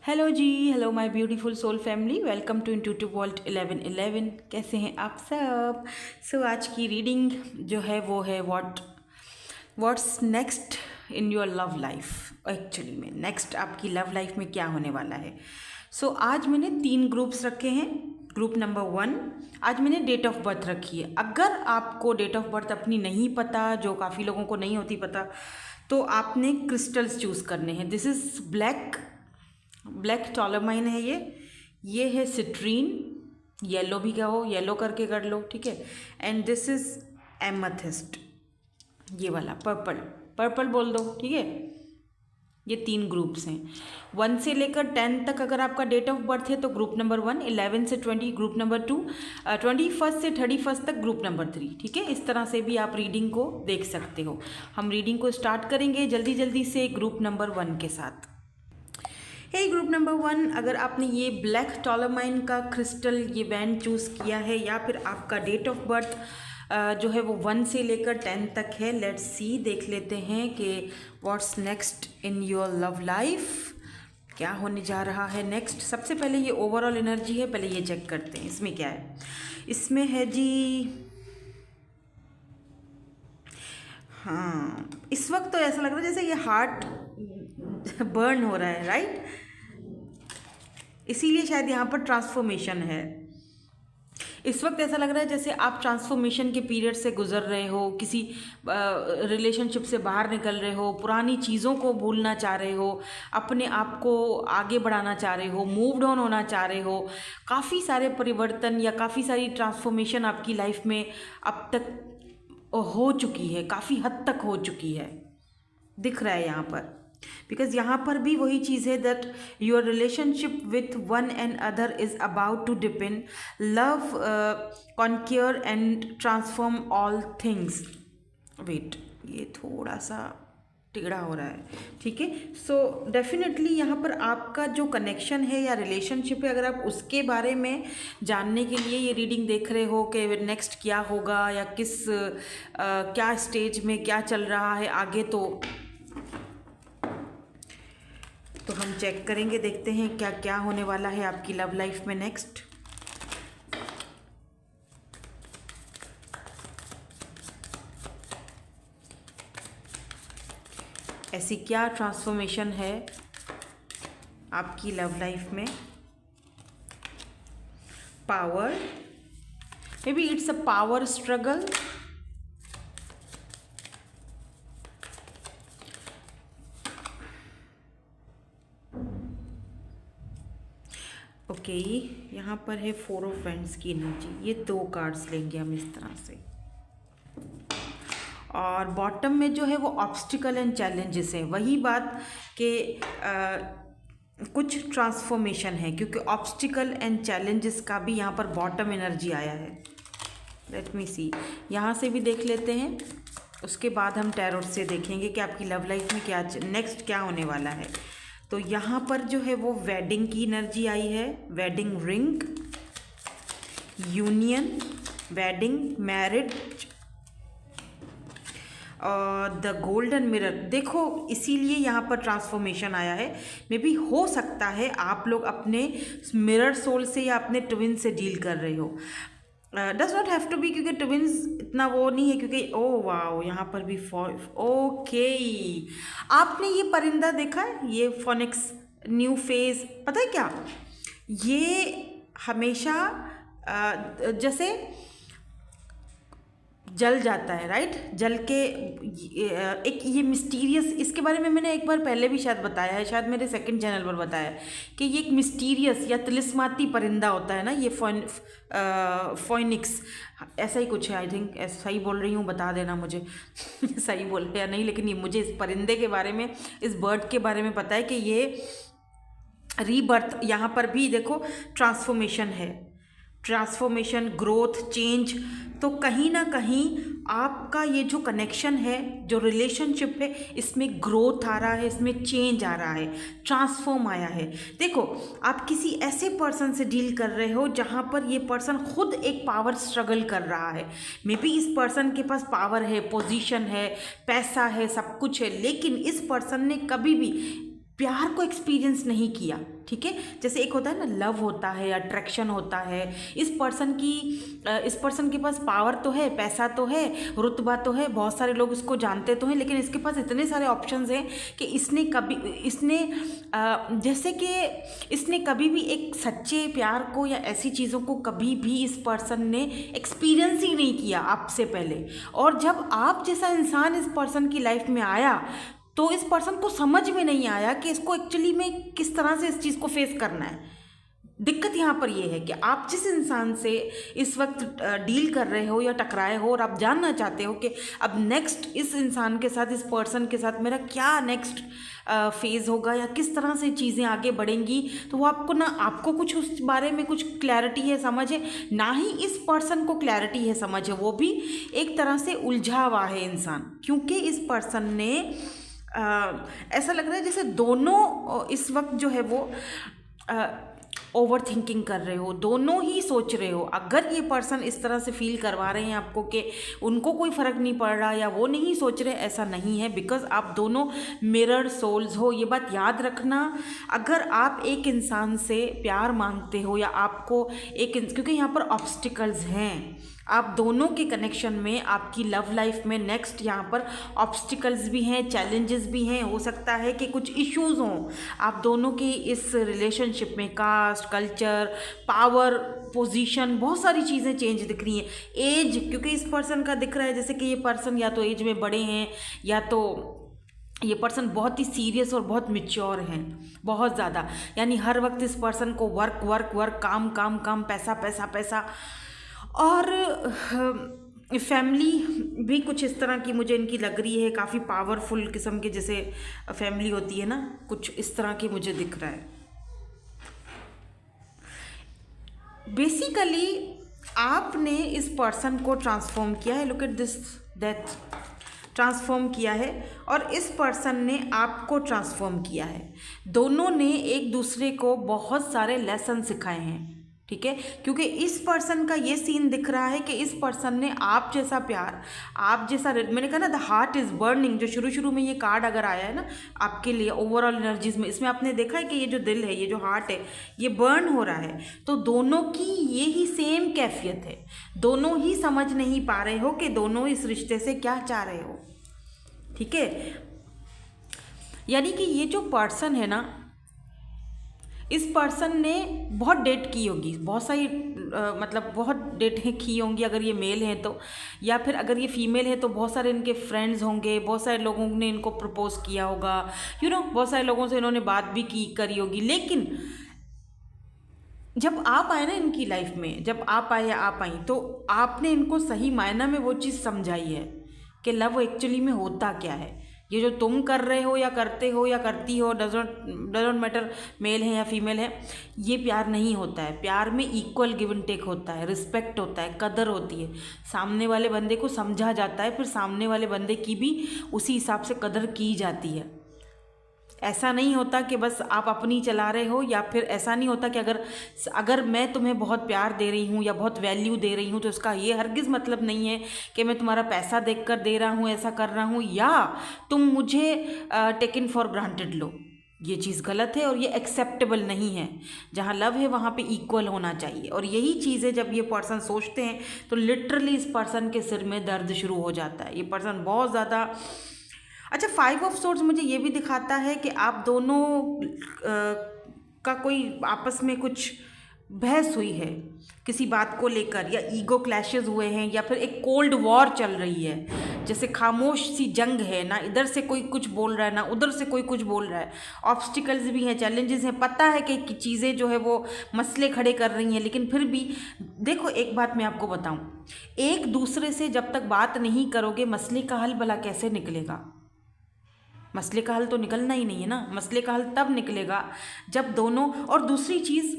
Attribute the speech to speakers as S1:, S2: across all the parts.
S1: Hello ji. Hello my beautiful soul family, welcome to intuitive world 1111। कैसे हैं आप सब? आज की रीडिंग जो है वो है what's next in your love life. Actually में नेक्स्ट आपकी लव लाइफ में क्या होने वाला है। आज मैंने 3 ग्रुप्स रखे हैं। ग्रुप नंबर 1, आज मैंने डेट ऑफ बर्थ रखी है। अगर आपको डेट ऑफ बर्थ अपनी नहीं पता, जो काफ़ी लोगों को नहीं होती पता, तो आपने क्रिस्टल्स चूज़ करने हैं। दिस इज़ ब्लैक टॉलमाइन है ये है सिट्रीन, येलो भी कहो, येलो करके कर लो, ठीक है। एंड दिस इज एमेथिस्ट, ये वाला पर्पल बोल दो, ठीक है। ये 3 ग्रुप्स हैं। 1 से लेकर 10 तक अगर आपका डेट ऑफ बर्थ है तो ग्रुप नंबर 1, 11 से 20 ग्रुप नंबर 2, 21 से 31 तक ग्रुप नंबर 3, ठीक है। इस तरह से भी आप रीडिंग को देख सकते हो। हम रीडिंग को स्टार्ट करेंगे जल्दी जल्दी से ग्रुप नंबर 1 के साथ। ग्रुप नंबर 1, अगर आपने ये ब्लैक टॉलमाइन का क्रिस्टल ये बैंड चूज़ किया है या फिर आपका डेट ऑफ बर्थ जो है वो 1 से लेकर 10 तक है, लेट्स सी, देख लेते हैं कि what's next in your love life, क्या होने जा रहा है नेक्स्ट। सबसे पहले ये ओवरऑल एनर्जी है, पहले ये चेक करते हैं इसमें क्या है। इसमें है जी, हाँ, इस वक्त तो ऐसा लग रहा है जैसे ये हार्ट बर्न हो रहा है, राइट। इसीलिए शायद यहाँ पर ट्रांसफॉर्मेशन है। इस वक्त ऐसा लग रहा है जैसे आप ट्रांसफॉर्मेशन के पीरियड से गुजर रहे हो, किसी रिलेशनशिप से बाहर निकल रहे हो, पुरानी चीज़ों को भूलना चाह रहे हो, अपने आप को आगे बढ़ाना चाह रहे हो, मूव्ड ऑन होना चाह रहे हो। काफ़ी सारे परिवर्तन या काफ़ी सारी ट्रांसफॉर्मेशन आपकी लाइफ में अब तक हो चुकी है, काफ़ी हद तक हो चुकी है, दिख रहा है यहाँ पर। बिकॉज यहाँ पर भी वही चीज़ है that your relationship with one and other is about to depend love conquer and transform all things. Wait, ये थोड़ा सा टिगड़ा हो रहा है, ठीक है। सो डेफिनेटली यहाँ पर आपका जो कनेक्शन है या रिलेशनशिप है, अगर आप उसके बारे में जानने के लिए ये रीडिंग देख रहे हो कि नेक्स्ट क्या होगा या क्या स्टेज में क्या चल रहा है आगे, तो हम चेक करेंगे, देखते हैं क्या क्या होने वाला है आपकी लव लाइफ में नेक्स्ट। ऐसी क्या ट्रांसफॉर्मेशन है आपकी लव लाइफ में। Power, may be it's a power struggle. Okay, यहाँ पर है 4 ऑफ वैंड्स की एनर्जी। ये 2 कार्ड्स लेंगे हम इस तरह से। और बॉटम में जो है वो ऑब्स्टिकल एंड चैलेंजेस है। वही बात कि कुछ ट्रांसफॉर्मेशन है, क्योंकि ऑब्स्टिकल एंड चैलेंजेस का भी यहाँ पर बॉटम एनर्जी आया है। लेट मी सी, यहाँ से भी देख लेते हैं, उसके बाद हम टैरोट से देखेंगे कि आपकी लव लाइफ में क्या नेक्स्ट क्या होने वाला है। तो यहाँ पर जो है वो वेडिंग की एनर्जी आई है, wedding ring, union, wedding, marriage और द गोल्डन मिरर। देखो, इसीलिए यहाँ पर ट्रांसफॉर्मेशन आया है। मे बी हो सकता है आप लोग अपने मिरर सोल से या अपने ट्विन से डील कर रहे हो। Does not have to be, क्योंकि ट्विन्स इतना वो नहीं है, क्योंकि ओ वाओ, यहाँ पर भी ओके। आपने ये परिंदा देखा है, ये फोनिक्स न्यू फेज, पता है क्या, ये हमेशा जैसे जल जाता है, राइट। जल के एक ये मिस्टीरियस, इसके बारे में मैंने एक बार पहले भी शायद बताया है, शायद मेरे सेकंड चैनल पर बताया है कि ये एक मिस्टीरियस या तिलिस्माती परिंदा होता है ना, ये फोनिक्स, ऐसा ही कुछ है। आई थिंक ऐसा ही बोल रही हूँ, बता देना मुझे सही बोल रहे या नहीं, लेकिन ये मुझे इस परिंदे के बारे में, इस बर्ड के बारे में पता है कि ये रीबर्थ। यहाँ पर भी देखो ट्रांसफॉर्मेशन है, ट्रांसफॉर्मेशन, ग्रोथ, चेंज। तो कहीं ना कहीं आपका ये जो कनेक्शन है, जो रिलेशनशिप है, इसमें ग्रोथ आ रहा है, इसमें चेंज आ रहा है, ट्रांसफॉर्म आया है। देखो, आप किसी ऐसे पर्सन से डील कर रहे हो जहाँ पर ये पर्सन खुद एक पावर स्ट्रगल कर रहा है। मे बी इस पर्सन के पास पावर है, पोजीशन है, पैसा है, सब कुछ है, लेकिन इस पर्सन ने कभी भी प्यार को एक्सपीरियंस नहीं किया, ठीक है। जैसे एक होता है ना, लव होता है, अट्रैक्शन होता है, इस पर्सन के पास पावर तो है, पैसा तो है, रुतबा तो है, बहुत सारे लोग इसको जानते तो हैं, लेकिन इसके पास इतने सारे ऑप्शंस हैं कि इसने कभी भी एक सच्चे प्यार को या ऐसी चीज़ों को कभी भी इस पर्सन ने एक्सपीरियंस ही नहीं किया आपसे पहले। और जब आप जैसा इंसान इस पर्सन की लाइफ में आया तो इस पर्सन को समझ में नहीं आया कि इसको एक्चुअली में किस तरह से इस चीज़ को फेस करना है। दिक्कत यहाँ पर ये है कि आप जिस इंसान से इस वक्त डील कर रहे हो या टकराए हो और आप जानना चाहते हो कि अब नेक्स्ट इस इंसान के साथ, इस पर्सन के साथ मेरा क्या नेक्स्ट फेज़ होगा या किस तरह से चीज़ें आगे बढ़ेंगी, तो वो आपको कुछ उस बारे में कुछ क्लैरिटी है, समझ है, ना ही इस पर्सन को क्लैरिटी है, समझ है। वो भी एक तरह से उलझा हुआ है इंसान, क्योंकि इस पर्सन ने ऐसा लग रहा है जैसे दोनों इस वक्त जो है वो ओवर थिंकिंग कर रहे हो, दोनों ही सोच रहे हो। अगर ये पर्सन इस तरह से फील करवा रहे हैं आपको कि उनको कोई फ़र्क नहीं पड़ रहा या वो नहीं सोच रहे, ऐसा नहीं है, बिकॉज आप दोनों मिरर सोल्स हो। ये बात याद रखना, अगर आप एक इंसान से प्यार मांगते हो या आपको क्योंकि यहाँ पर ऑब्स्टिकल्स हैं, आप दोनों के कनेक्शन में, आपकी लव लाइफ में नेक्स्ट यहाँ पर ऑब्स्टिकल्स भी हैं, चैलेंजेस भी हैं, हो सकता है कि कुछ इश्यूज हों आप दोनों के इस रिलेशनशिप में, कास्ट, कल्चर, पावर, पोजीशन, बहुत सारी चीज़ें चेंज दिख रही हैं। एज, क्योंकि इस पर्सन का दिख रहा है जैसे कि ये पर्सन या तो एज में बड़े हैं या तो ये पर्सन बहुत ही सीरियस और बहुत मैच्योर हैं, बहुत ज़्यादा, यानी हर वक्त इस पर्सन को वर्क वर्क वर्क, काम काम काम, पैसा पैसा पैसा। और फैमिली भी कुछ इस तरह की मुझे इनकी लग रही है, काफ़ी पावरफुल किस्म के, जैसे फैमिली होती है ना, कुछ इस तरह की मुझे दिख रहा है। बेसिकली आपने इस पर्सन को ट्रांसफॉर्म किया है, look at this, death, transform किया है, और इस पर्सन ने आपको ट्रांसफॉर्म किया है। दोनों ने एक दूसरे को बहुत सारे लेसन सिखाए हैं, ठीक है। क्योंकि इस पर्सन का ये सीन दिख रहा है कि इस पर्सन ने आप जैसा प्यार, आप जैसा, मैंने कहा ना द हार्ट इज़ बर्निंग, जो शुरू में ये कार्ड अगर आया है ना आपके लिए ओवरऑल एनर्जीज में, इसमें आपने देखा है कि ये जो दिल है, ये जो हार्ट है, ये बर्न हो रहा है। तो दोनों की ये ही सेम कैफियत है, दोनों ही समझ नहीं पा रहे हो कि दोनों इस रिश्ते से क्या चाह रहे हो, ठीक है। यानी कि ये जो पर्सन है ना, इस पर्सन ने बहुत डेट की होगी, बहुत सारी मतलब बहुत डेटें की होंगी अगर ये मेल हैं तो, या फिर अगर ये फीमेल है तो बहुत सारे इनके फ्रेंड्स होंगे, बहुत सारे लोगों ने इनको प्रपोज किया होगा, बहुत सारे लोगों से इन्होंने बात भी करी होगी। लेकिन जब आप आए ना इनकी लाइफ में, जब आप आए या आप आई, तो आपने इनको सही मायना में वो चीज़ समझाई है कि लव एक्चुअली में होता क्या है। ये जो तुम कर रहे हो या करते हो या करती हो, डजंट मैटर मेल है या फीमेल है, ये प्यार नहीं होता है। प्यार में इक्वल गिव एंड टेक होता है, रिस्पेक्ट होता है, कदर होती है, सामने वाले बंदे को समझा जाता है, फिर सामने वाले बंदे की भी उसी हिसाब से कदर की जाती है। ऐसा नहीं होता कि बस आप अपनी चला रहे हो, या फिर ऐसा नहीं होता कि अगर मैं तुम्हें बहुत प्यार दे रही हूँ या बहुत वैल्यू दे रही हूँ तो इसका ये हरगिज़ मतलब नहीं है कि मैं तुम्हारा पैसा देखकर दे रहा हूँ, ऐसा कर रहा हूँ, या तुम मुझे टेकन फॉर ग्रांटेड लो। ये चीज़ गलत है और ये एक्सेप्टेबल नहीं है। जहाँ लव है वहाँ पे इक्वल होना चाहिए। और यही चीज़ें जब ये पर्सन सोचते हैं तो लिटरली इस पर्सन के सिर में दर्द शुरू हो जाता है। ये पर्सन बहुत ज़्यादा अच्छा। 5 ऑफ सोर्ड्स मुझे ये भी दिखाता है कि आप दोनों का कोई आपस में कुछ बहस हुई है किसी बात को लेकर, या ईगो क्लैशेस हुए हैं, या फिर एक कोल्ड वॉर चल रही है, जैसे खामोश सी जंग है ना, इधर से कोई कुछ बोल रहा है ना उधर से कोई कुछ बोल रहा है। ऑब्स्टिकल्स भी हैं, चैलेंजेस हैं, पता है कि चीज़ें जो है वो मसले खड़े कर रही हैं, लेकिन फिर भी देखो एक बात मैं आपको बताऊं, एक दूसरे से जब तक बात नहीं करोगे मसले का हल भला कैसे निकलेगा। मसले का हल तो निकलना ही नहीं है ना। मसले का हल तब निकलेगा जब दोनों, और दूसरी चीज़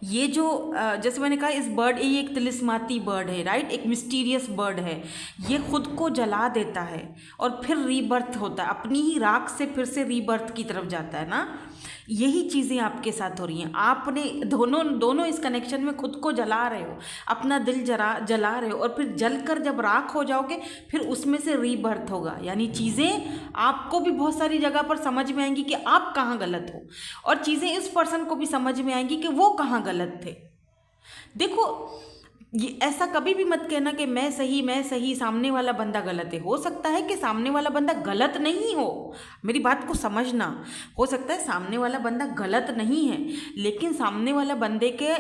S1: ये जो जैसे मैंने कहा, इस बर्ड, ये एक तिलिस्माती बर्ड है, राइट, एक मिस्टीरियस बर्ड है। ये खुद को जला देता है और फिर रीबर्थ होता है, अपनी ही राख से फिर से रीबर्थ की तरफ जाता है ना। यही चीज़ें आपके साथ हो रही हैं। आपने दोनों इस कनेक्शन में खुद को जला रहे हो, अपना दिल जला रहे हो, और फिर जलकर जब राख हो जाओगे फिर उसमें से रीबर्थ होगा। यानी चीज़ें आपको भी बहुत सारी जगह पर समझ में आएंगी कि आप कहाँ गलत हो, और चीज़ें इस पर्सन को भी समझ में आएंगी कि वो कहाँ गलत थे। देखो, ये ऐसा कभी भी मत कहना कि मैं सही सामने वाला बंदा गलत है। हो सकता है कि सामने वाला बंदा गलत नहीं हो, मेरी बात को समझना। हो सकता है सामने वाला बंदा गलत नहीं है, लेकिन सामने वाला बंदे के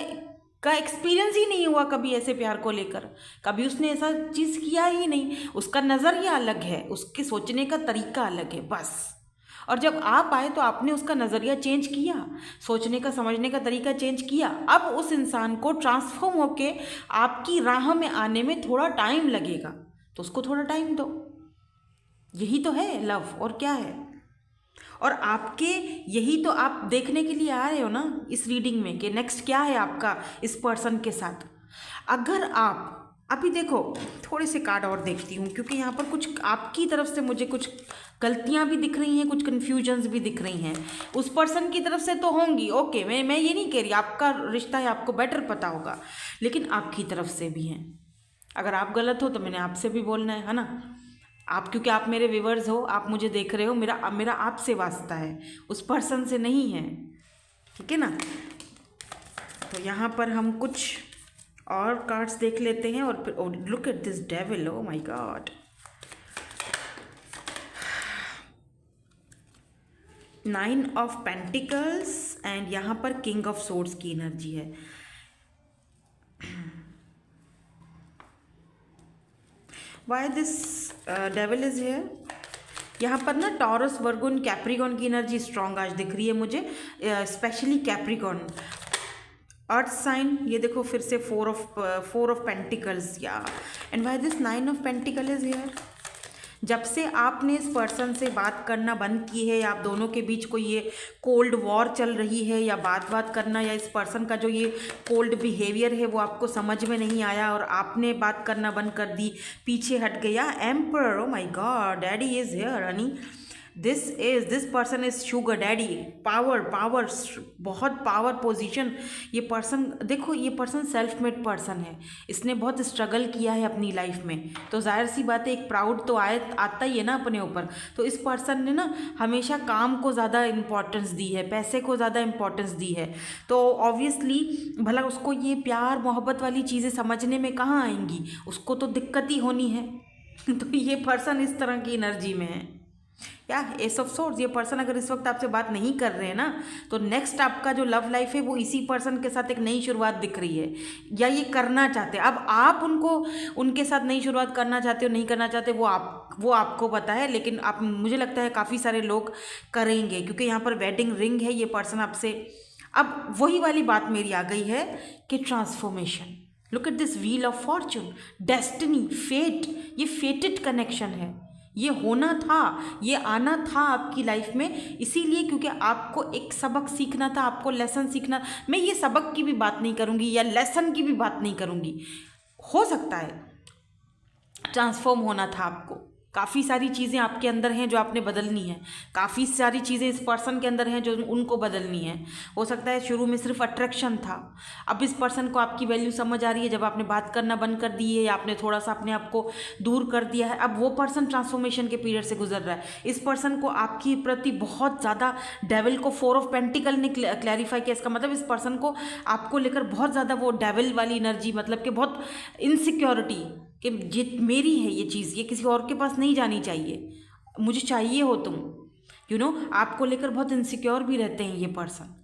S1: का एक्सपीरियंस ही नहीं हुआ कभी ऐसे प्यार को लेकर, कभी उसने ऐसा चीज़ किया ही नहीं। उसका नज़रिया अलग है, उसके सोचने का तरीका अलग है, बस। और जब आप आए तो आपने उसका नज़रिया चेंज किया, सोचने का समझने का तरीका चेंज किया। अब उस इंसान को ट्रांसफॉर्म होके आपकी राह में आने में थोड़ा टाइम लगेगा, तो उसको थोड़ा टाइम दो। यही तो है लव, और क्या है। और आपके यही तो आप देखने के लिए आ रहे हो ना इस रीडिंग में, कि नेक्स्ट क्या है आपका इस पर्सन के साथ। अगर आप अभी देखो, थोड़े से कार्ड और देखती हूँ, क्योंकि यहाँ पर कुछ आपकी तरफ से मुझे कुछ गलतियाँ भी दिख रही हैं, कुछ कन्फ्यूजन्स भी दिख रही हैं। उस पर्सन की तरफ से तो होंगी, ओके, मैं ये नहीं कह रही, आपका रिश्ता है, आपको बेटर पता होगा, लेकिन आपकी तरफ से भी हैं। अगर आप गलत हो तो मैंने आपसे भी बोलना है ना। आप, क्योंकि आप मेरे व्यूअर्स हो, आप मुझे देख रहे हो, मेरा आपसे वास्ता है, उस पर्सन से नहीं है, ठीक है ना। तो यहाँ पर हम कुछ और कार्ड्स देख लेते हैं, और फिर look at this devil, O my God. 9 of pentacles and यहाँ पर किंग ऑफ सोर्ड्स की एनर्जी है। Why this devil is here? यहाँ पर ना टॉरस, वर्गो, कैप्रिकॉन की एनर्जी स्ट्रॉन्ग आज दिख रही है मुझे, स्पेशली कैप्रिकॉन अर्थ साइन। ये देखो फिर से 4 ऑफ पेंटिकल्स, या and why this 9 of pentacle is here? जब से आपने इस पर्सन से बात करना बंद की है, या आप दोनों के बीच कोई ये कोल्ड वॉर चल रही है, या बात करना, या इस पर्सन का जो ये कोल्ड बिहेवियर है वो आपको समझ में नहीं आया और आपने बात करना बंद कर दी, पीछे हट गया। Emperor, O my God, daddy is here Honey. This person is sugar daddy, power, बहुत पावर पोजीशन। ये पर्सन देखो, ये पर्सन सेल्फ मेड पर्सन है, इसने बहुत स्ट्रगल किया है अपनी लाइफ में, तो जाहिर सी बात है एक प्राउड तो आता ही है ना अपने ऊपर। तो इस पर्सन ने ना हमेशा काम को ज़्यादा इम्पोर्टेंस दी है, पैसे को ज़्यादा इम्पोर्टेंस दी है, तो ऑब्वियसली भला उसको ये प्यार मोहब्बत वाली चीज़ें समझने में कहाँ आएंगी, उसको तो दिक्कत ही होनी है। तो ये पर्सन इस तरह की एनर्जी में है। या एस ऑफ सोर्ड्स, ये पर्सन अगर इस वक्त आपसे बात नहीं कर रहे हैं ना, तो नेक्स्ट आपका जो लव लाइफ है वो इसी पर्सन के साथ एक नई शुरुआत दिख रही है, या ये करना चाहते हैं। अब आप उनके साथ नई शुरुआत करना चाहते हो नहीं करना चाहते, वो आपको पता है, लेकिन आप, मुझे लगता है काफ़ी सारे लोग करेंगे, क्योंकि यहाँ पर वेडिंग रिंग है, ये पर्सन आपसे। अब वही वाली बात मेरी आ गई है कि transformation, look at this wheel of fortune, destiny, fate, ये फेटेड कनेक्शन है, ये होना था, ये आना था आपकी लाइफ में, इसीलिए क्योंकि आपको एक सबक सीखना था, आपको लेसन सीखना। मैं ये सबक की भी बात नहीं करूँगी या लेसन की भी बात नहीं करूँगी, हो सकता है ट्रांसफॉर्म होना था आपको, काफ़ी सारी चीज़ें आपके अंदर हैं जो आपने बदलनी है, काफ़ी सारी चीज़ें इस पर्सन के अंदर हैं जो उनको बदलनी है। हो सकता है शुरू में सिर्फ अट्रैक्शन था, अब इस पर्सन को आपकी वैल्यू समझ आ रही है, जब आपने बात करना बंद कर दी है या आपने थोड़ा सा अपने आप को दूर कर दिया है, अब वो पर्सन ट्रांसफॉर्मेशन के पीरियड से गुजर रहा है। इस पर्सन को आपकी प्रति बहुत ज़्यादा, डेविल को 4 ऑफ पेंटिकल ने क्लैरिफाई किया, इसका मतलब इस पर्सन को आपको लेकर बहुत ज़्यादा वो डेविल वाली एनर्जी, मतलब कि बहुत इनसिक्योरिटी, कि ये मेरी है ये चीज़, ये किसी और के पास नहीं जानी चाहिए, मुझे चाहिए हो तुम, आपको लेकर बहुत इनसिक्योर भी रहते हैं ये पर्सन।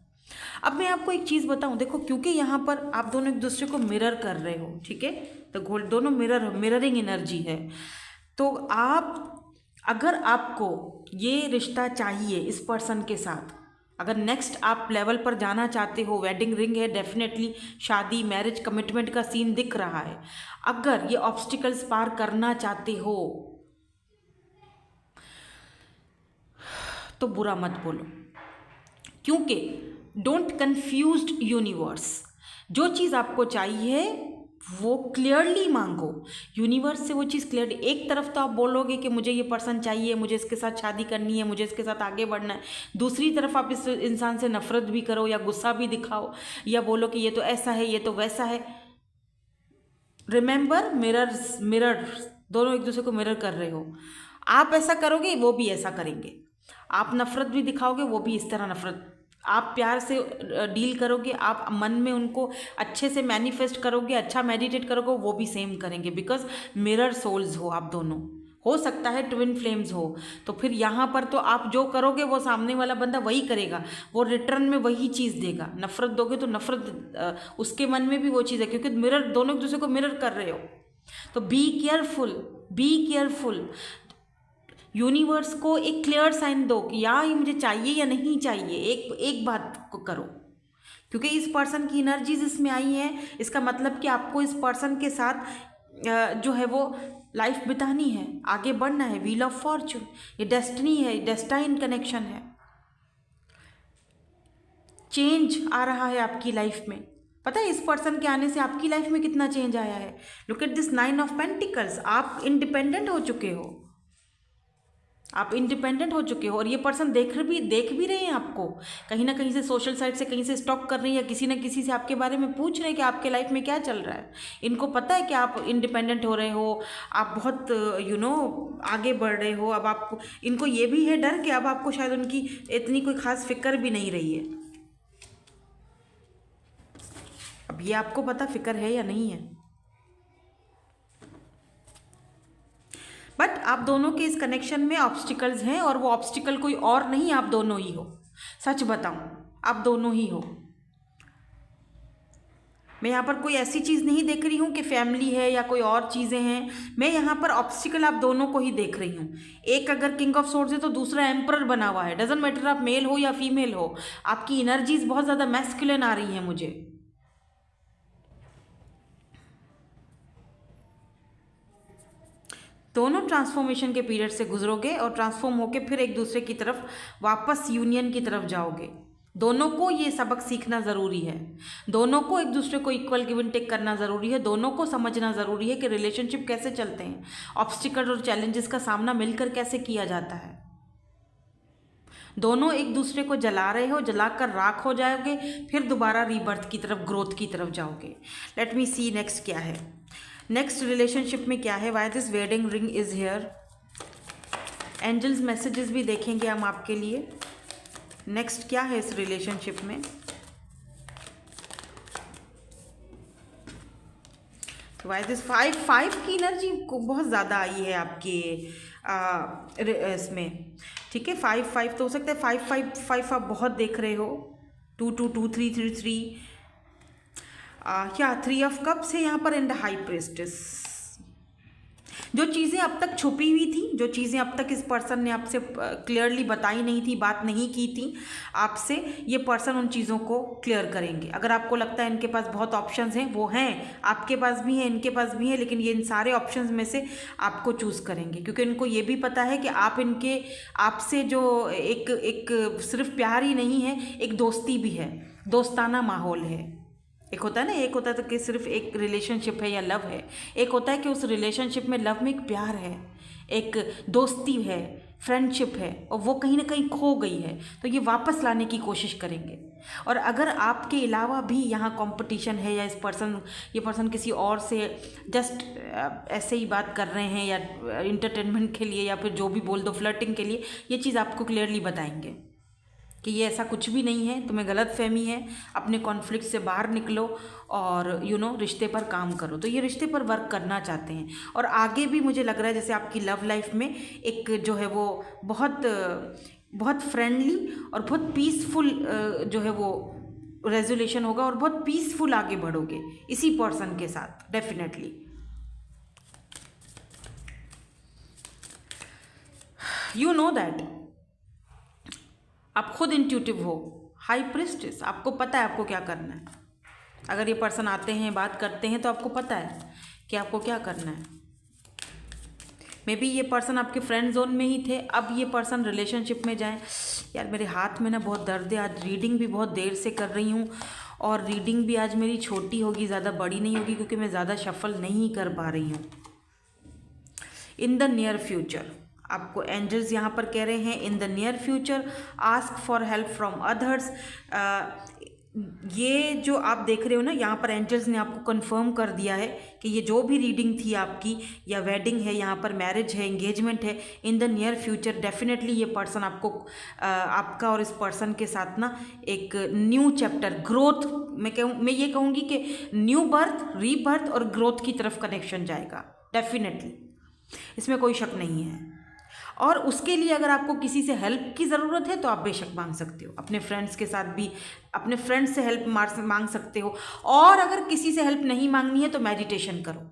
S1: अब मैं आपको एक चीज़ बताऊं, देखो, क्योंकि यहाँ पर आप दोनों एक दूसरे को मिरर कर रहे हो, ठीक है, तो दोनों मिररिंग एनर्जी है। तो अगर आपको ये रिश्ता चाहिए इस पर्सन के साथ, अगर नेक्स्ट आप लेवल पर जाना चाहते हो, वेडिंग रिंग है, डेफिनेटली शादी, मैरिज, कमिटमेंट का सीन दिख रहा है, अगर ये ऑब्स्टिकल्स पार करना चाहते हो तो बुरा मत बोलो, क्योंकि डोंट कंफ्यूज्ड यूनिवर्स, जो चीज़ आपको चाहिए वो क्लियरली मांगो, यूनिवर्स से वो चीज़ क्लियरली। एक तरफ तो आप बोलोगे कि मुझे ये पर्सन चाहिए, मुझे इसके साथ शादी करनी है, मुझे इसके साथ आगे बढ़ना है, दूसरी तरफ आप इस इंसान से नफरत भी करो या गुस्सा भी दिखाओ या बोलो कि ये तो ऐसा है, ये तो वैसा है। रिमेंबर, मिरर दोनों एक दूसरे को मिरर कर रहे हो। आप ऐसा करोगे वो भी ऐसा करेंगे, आप नफरत भी दिखाओगे वो भी इस तरह नफरत। आप प्यार से डील करोगे, आप मन में उनको अच्छे से मैनिफेस्ट करोगे, अच्छा मेडिटेट करोगे, वो भी सेम करेंगे। बिकॉज मिरर सोल्स हो आप दोनों। हो सकता है ट्विन फ्लेम्स हो, तो फिर यहाँ पर तो आप जो करोगे वो सामने वाला बंदा वही करेगा, वो रिटर्न में वही चीज़ देगा। नफरत दोगे तो नफरत उसके मन में भी वो चीज़ है, क्योंकि मिरर दोनों एक दूसरे को मिरर कर रहे हो। तो be careful, be careful. Universe को एक क्लियर साइन दो कि यार ये मुझे चाहिए या नहीं चाहिए। एक बात को करो, क्योंकि इस पर्सन की एनर्जीज इसमें आई हैं। इसका मतलब कि आपको इस पर्सन के साथ जो है वो लाइफ बितानी है, आगे बढ़ना है। व्हील ऑफ फॉर्चून, ये डेस्टिनी है, डेस्टाइन कनेक्शन है। चेंज आ रहा है आपकी लाइफ में। पता है इस पर्सन के आने से आपकी लाइफ में कितना चेंज आया है। Look at this 9 of pentacles. आप इंडिपेंडेंट हो चुके हो, आप इंडिपेंडेंट हो चुके हो। और ये पर्सन देख भी रहे हैं आपको, कहीं ना कहीं से सोशल साइट से कहीं से स्टॉक कर रही है, किसी ना किसी से आपके बारे में पूछ रहे हैं कि आपके लाइफ में क्या चल रहा है। इनको पता है कि आप इंडिपेंडेंट हो रहे हो, आप बहुत आगे बढ़ रहे हो। अब आपको, इनको ये भी है डर कि अब आपको शायद उनकी इतनी कोई खास फिक्र भी नहीं रही है। अब ये आपको पता फिक्र है या नहीं है, बट आप दोनों के इस कनेक्शन में ऑब्स्टिकल्स हैं, और वो ऑब्स्टिकल कोई और नहीं, आप दोनों ही हो। सच बताऊं, आप दोनों ही हो। मैं यहाँ पर कोई ऐसी चीज़ नहीं देख रही हूँ कि फैमिली है या कोई और चीज़ें हैं। मैं यहाँ पर ऑब्स्टिकल आप दोनों को ही देख रही हूँ। एक अगर किंग ऑफ सोर्ड्स है तो दूसरा एम्परर बना हुआ है। डजंट मैटर आप मेल हो या फीमेल हो, आपकी एनर्जीज बहुत ज़्यादा मैस्कुलिन आ रही हैं मुझे। दोनों ट्रांसफॉर्मेशन के पीरियड से गुजरोगे और ट्रांसफॉर्म होके फिर एक दूसरे की तरफ वापस यूनियन की तरफ जाओगे। दोनों को ये सबक सीखना ज़रूरी है, दोनों को एक दूसरे को इक्वल गिव एंड टेक करना ज़रूरी है, दोनों को समझना ज़रूरी है कि रिलेशनशिप कैसे चलते हैं, ऑब्स्टिकल और चैलेंजेस का सामना मिलकर कैसे किया जाता है। दोनों एक दूसरे को जला रहे हो, जलाकर राख हो जाओगे, फिर दोबारा रीबर्थ की तरफ, ग्रोथ की तरफ जाओगे। लेट मी सी नेक्स्ट क्या है। नेक्स्ट रिलेशनशिप में क्या है। Why this wedding ring is here. Angels messages भी देखेंगे हम आपके लिए। नेक्स्ट क्या है इस रिलेशनशिप में। वाई दिस फाइव की एनर्जी को बहुत ज़्यादा आई है आपके इसमें। ठीक है, 5 तो हो सकता है 5 आप बहुत देख रहे हो। 2 3 3 3 क्या 3 ऑफ कप्स है यहाँ पर एंड हाई प्रिस्टेस। जो चीज़ें अब तक छुपी हुई थी, जो चीज़ें अब तक इस पर्सन ने आपसे क्लियरली बताई नहीं थी, बात नहीं की थी आपसे, ये पर्सन उन चीज़ों को क्लियर करेंगे। अगर आपको लगता है इनके पास बहुत ऑप्शंस हैं, वो हैं, आपके पास भी हैं, इनके पास भी हैं, लेकिन ये इन सारे ऑप्शंस में से आपको चूज़ करेंगे, क्योंकि इनको ये भी पता है कि आप इनके आपसे जो एक सिर्फ प्यार ही नहीं है, एक दोस्ती भी है, दोस्ताना माहौल है। एक होता है ना, एक होता है तो कि सिर्फ एक रिलेशनशिप है या लव है, एक होता है कि उस रिलेशनशिप में लव में एक प्यार है, एक दोस्ती है, फ्रेंडशिप है, और वो कहीं ना कहीं खो गई है, तो ये वापस लाने की कोशिश करेंगे। और अगर आपके अलावा भी यहाँ कंपटीशन है या ये पर्सन किसी और से जस्ट ऐसे ही बात कर रहे हैं या इंटरटेनमेंट के लिए या फिर जो भी बोल दो फ्लर्टिंग के लिए, ये चीज़ आपको क्लियरली बताएंगे कि ये ऐसा कुछ भी नहीं है, तुम्हें गलत फहमी है, अपने कॉन्फ्लिक्ट से बाहर निकलो और रिश्ते पर काम करो। तो ये रिश्ते पर वर्क करना चाहते हैं। और आगे भी मुझे लग रहा है जैसे आपकी लव लाइफ में एक जो है वो बहुत बहुत फ्रेंडली और बहुत पीसफुल जो है वो रेजोल्यूशन होगा, और बहुत पीसफुल आगे बढ़ोगे इसी पर्सन के साथ डेफिनेटली। यू नो दैट आप खुद इंट्यूटिव हो। हाई प्रिस्टेस, आपको पता है आपको क्या करना है। अगर ये पर्सन आते हैं, बात करते हैं, तो आपको पता है कि आपको क्या करना है। मे बी ये पर्सन आपके फ्रेंड जोन में ही थे, अब ये पर्सन रिलेशनशिप में जाएं। यार मेरे हाथ में ना बहुत दर्द है, आज रीडिंग भी बहुत देर से कर रही हूँ और रीडिंग भी आज मेरी छोटी होगी, ज़्यादा बड़ी नहीं होगी, क्योंकि मैं ज़्यादा शफल नहीं कर पा रही हूँ। इन द नियर फ्यूचर, आपको एंजल्स यहाँ पर कह रहे हैं in the near future ask for help from others. ये जो आप देख रहे हो ना, यहाँ पर एंजल्स ने आपको कंफर्म कर दिया है कि ये जो भी रीडिंग थी आपकी, या वेडिंग है, यहाँ पर मैरिज है, एंगेजमेंट है, in the near future definitely ये पर्सन आपको आपका और इस पर्सन के साथ ना एक न्यू चैप्टर, ग्रोथ, मैं ये कहूँगी कि न्यू बर्थ, रीबर्थ और ग्रोथ की तरफ कनेक्शन जाएगा डेफिनेटली, इसमें कोई शक नहीं है। और उसके लिए अगर आपको किसी से हेल्प की ज़रूरत है तो आप बेशक मांग सकते हो, अपने फ्रेंड्स के साथ भी अपने फ्रेंड्स से हेल्प मांग सकते हो। और अगर किसी से हेल्प नहीं मांगनी है तो मेडिटेशन करो,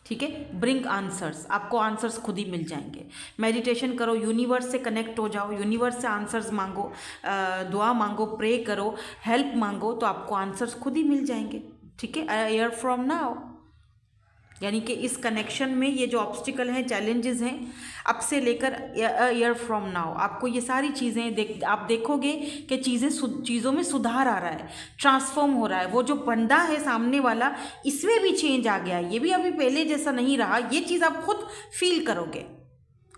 S1: ठीक है। ब्रिंग आंसर्स, आपको आंसर्स खुद ही मिल जाएंगे। मेडिटेशन करो, यूनिवर्स से कनेक्ट हो जाओ, यूनिवर्स से आंसर्स मांगो, दुआ मांगो, प्रे करो, हेल्प मांगो, तो आपको आंसर्स खुद ही मिल जाएंगे, ठीक है। अ ईयर फ्रॉम नाउ, यानी कि इस कनेक्शन में ये जो ऑब्स्टिकल हैं, चैलेंजेस हैं, अब से लेकर ईयर फ्रॉम नाउ आपको ये सारी चीज़ें आप देखोगे कि चीज़ों में सुधार आ रहा है, ट्रांसफॉर्म हो रहा है। वो जो बंदा है सामने वाला, इसमें भी चेंज आ गया है, ये भी अभी पहले जैसा नहीं रहा। ये चीज़ आप खुद फील करोगे,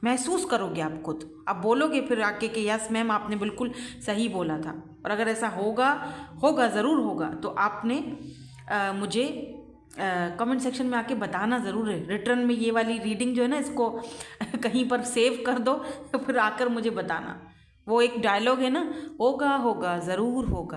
S1: महसूस करोगे आप खुद, आप बोलोगे फिर आके कि यस मैम आपने बिल्कुल सही बोला था। और अगर ऐसा होगा ज़रूर होगा, तो आपने मुझे कमेंट सेक्शन में आके बताना ज़रूर है। रिटर्न में ये वाली रीडिंग जो है ना, इसको कहीं पर सेव कर दो, फिर आकर मुझे बताना। वो एक डायलॉग है ना, होगा ज़रूर होगा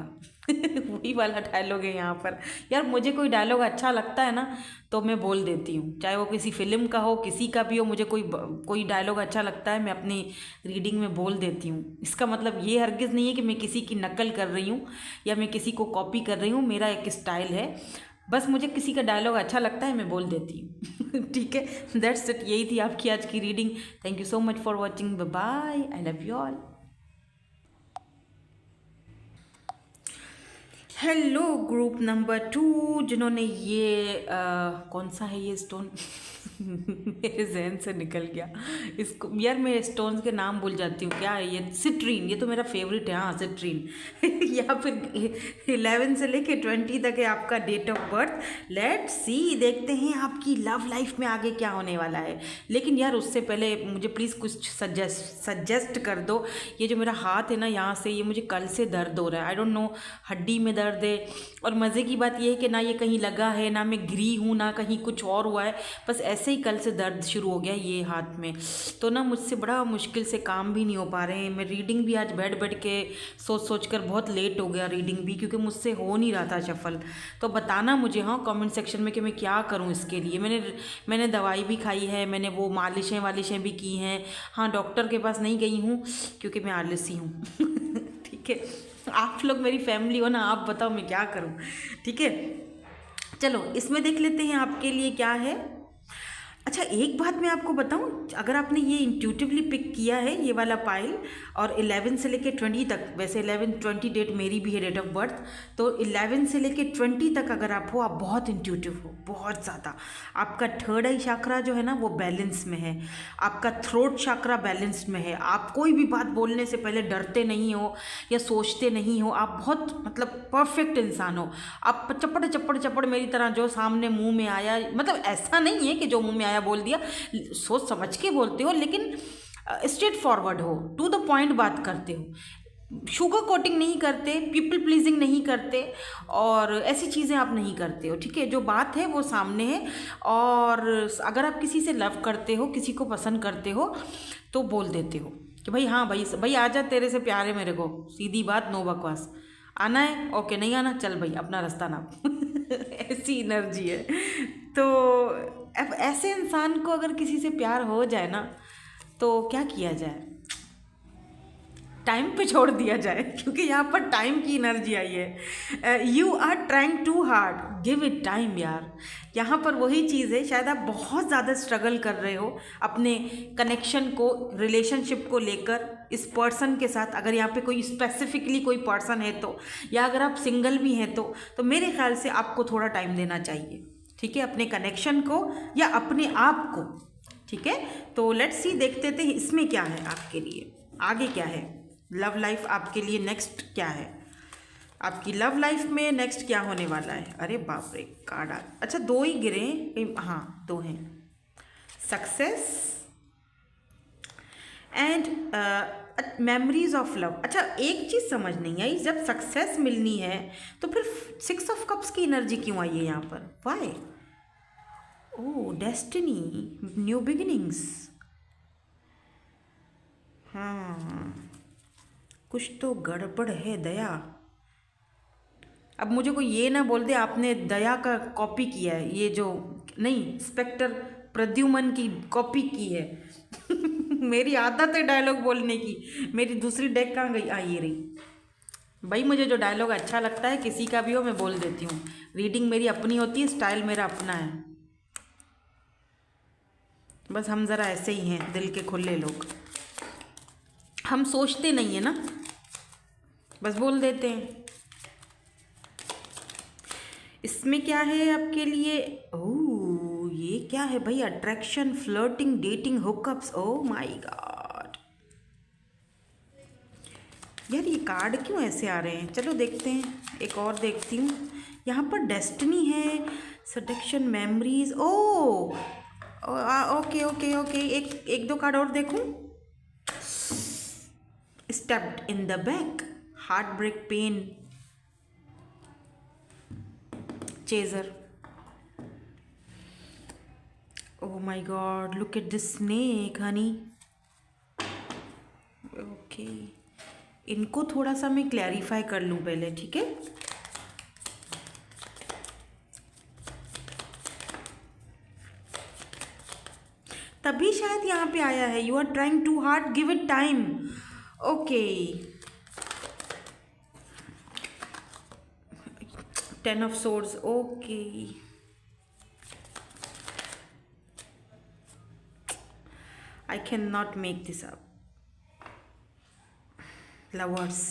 S1: वही वाला डायलॉग है यहाँ पर। यार मुझे कोई डायलॉग अच्छा लगता है ना तो मैं बोल देती हूँ, चाहे वो किसी फिल्म का हो, किसी का भी हो। मुझे कोई डायलॉग अच्छा लगता है, मैं अपनी रीडिंग में बोल देती हूँ। इसका मतलब ये हरगिज़ नहीं है कि मैं किसी की नकल कर रही हूँ या मैं किसी को कॉपी कर रही हूँ। मेरा एक स्टाइल है, बस मुझे किसी का डायलॉग अच्छा लगता है, मैं बोल देती हूँ ठीक है, दैट्स इट। यही थी आपकी आज की reading. Thank you so much for watching, bye, I love you all. Hello group number 2, जिन्होंने ये कौन सा है ये स्टोन मेरे जहन से निकल गया इसको। यार मैं स्टोन्स के नाम भूल जाती हूँ। क्या है ये? सिट्रीन, ये तो मेरा फेवरेट है। हाँ सिट्रीन या फिर 11 से लेके 20 तक है आपका date of birth. Let's see, देखते हैं आपकी लव लाइफ में आगे क्या होने वाला है। लेकिन यार उससे पहले मुझे प्लीज़ कुछ सजेस्ट कर दो। ये जो मेरा हाथ है ना, यहाँ से ये मुझे कल से दर्द हो रहा है। आई डोंट नो, हड्डी में दर्द है। और मज़े की बात ये है कि ना ये कहीं लगा है, ना मैं गिरी हूँ, ना कहीं कुछ और हुआ है, बस ऐसे ही कल से दर्द शुरू हो गया ये हाथ में। तो ना मुझसे बड़ा मुश्किल से काम भी नहीं हो पा रहे हैं। मैं रीडिंग भी आज बैठ के सोच कर बहुत लेट हो गया रीडिंग भी, क्योंकि मुझसे हो नहीं रहा था सफल। तो बताना मुझे हाँ कमेंट सेक्शन में कि मैं क्या करूँ इसके लिए। मैंने दवाई भी खाई है, मैंने वो मालिशें भी की हैं। हाँ डॉक्टर के पास नहीं गई हूँ क्योंकि मैं आलसी हूँ ठीक है, आप लोग मेरी फैमिली हो ना, आप बताओ मैं क्या करूं। ठीक है, चलो इसमें देख लेते हैं आपके लिए क्या है। अच्छा एक बात मैं आपको बताऊं, अगर आपने ये इंट्यूटिवली पिक किया है ये वाला पाइल, और 11 से लेके 20 तक, वैसे 11-20 डेट मेरी भी है डेट ऑफ बर्थ, तो 11 से लेके 20 तक अगर आप हो, आप बहुत इंट्यूटिव हो, बहुत ज़्यादा। आपका थर्ड आई चक्रा जो है ना वो बैलेंस में है, आपका थ्रोट चक्रा बैलेंस में है। आप कोई भी बात बोलने से पहले डरते नहीं हो या सोचते नहीं हो। आप बहुत मतलब परफेक्ट इंसान हो। आप चप्पड़ मेरी तरह जो सामने मुंह में आया, मतलब ऐसा नहीं है कि जो मुंह में आया बोल दिया, सोच समझ के बोलते हो, लेकिन स्ट्रेट फॉरवर्ड हो, टू द पॉइंट बात करते हो, शुगर कोटिंग नहीं करते, पीपल प्लीजिंग नहीं करते, और ऐसी चीज़ें आप नहीं करते हो। ठीक है, जो बात है वो सामने है। और अगर आप किसी से लव करते हो, किसी को पसंद करते हो, तो बोल देते हो कि भाई हाँ भाई आजा, तेरे से प्यार है मेरे को, सीधी बात, नो बकवास। आना है ओके, नहीं आना चल भाई अपना रास्ता नाप ऐसी एनर्जी है। तो अब ऐसे इंसान को अगर किसी से प्यार हो जाए ना, तो क्या किया जाए? टाइम पे छोड़ दिया जाए, क्योंकि यहाँ पर टाइम की एनर्जी आई है। You are trying too hard, give it time यार। यहाँ पर वही चीज़ है, शायद आप बहुत ज़्यादा स्ट्रगल कर रहे हो अपने कनेक्शन को, रिलेशनशिप को लेकर इस पर्सन के साथ। अगर यहाँ पे कोई स्पेसिफिकली कोई पर्सन है तो, या अगर आप सिंगल भी हैं तो मेरे ख्याल से आपको थोड़ा टाइम देना चाहिए। ठीक है, अपने कनेक्शन को या अपने आप को। ठीक है, तो लेट्स सी, देखते थे इसमें क्या है आपके लिए, आगे क्या है, लव लाइफ आपके लिए नेक्स्ट क्या है। आपकी लव लाइफ में नेक्स्ट क्या होने वाला है। अरे बाप रे, कार्ड अच्छा 2 ही गिरे, हाँ 2 हैं। Success and memories of love. अच्छा एक चीज़ समझ नहीं आई, जब सक्सेस मिलनी है तो फिर 6 ऑफ कप्स की एनर्जी क्यों आई है यहाँ पर, वाई? ओह डेस्टिनी, न्यू बिगिनिंग्स। हाँ कुछ तो गड़बड़ है दया। अब मुझे कोई ये ना बोल दे आपने दया का कॉपी किया है, ये जो नहीं स्पेक्टर प्रद्युमन की कॉपी की है। मेरी आदत है डायलॉग बोलने की, मेरी दूसरी डेक कहाँ गई, ये रही। भाई मुझे जो डायलॉग अच्छा लगता है किसी का भी हो मैं बोल देती हूँ। रीडिंग मेरी अपनी होती है, स्टाइल मेरा अपना है। बस हम ज़रा ऐसे ही हैं, दिल के खुले लोग। हम सोचते नहीं है ना, बस बोल देते हैं। इसमें क्या है आपके लिए? ओह ये क्या है भाई? Attraction, flirting, dating, hookups. Oh my God यार, ये कार्ड क्यों ऐसे आ रहे हैं? चलो देखते हैं, एक और देखती हूँ। यहाँ पर डेस्टिनी है, seduction, memories. Oh okay okay okay, एक 2 कार्ड और देखूँ। Stepped in the back, heart break, pain, chaser. Oh my God, look at this snake, honey. Okay इनको थोड़ा सा मैं क्लैरिफाई कर लूँ पहले, ठीक है? तभी शायद यहाँ पे आया है, you are trying too hard, give it time. Okay 10 of swords. Okay I cannot make this up. Lovers,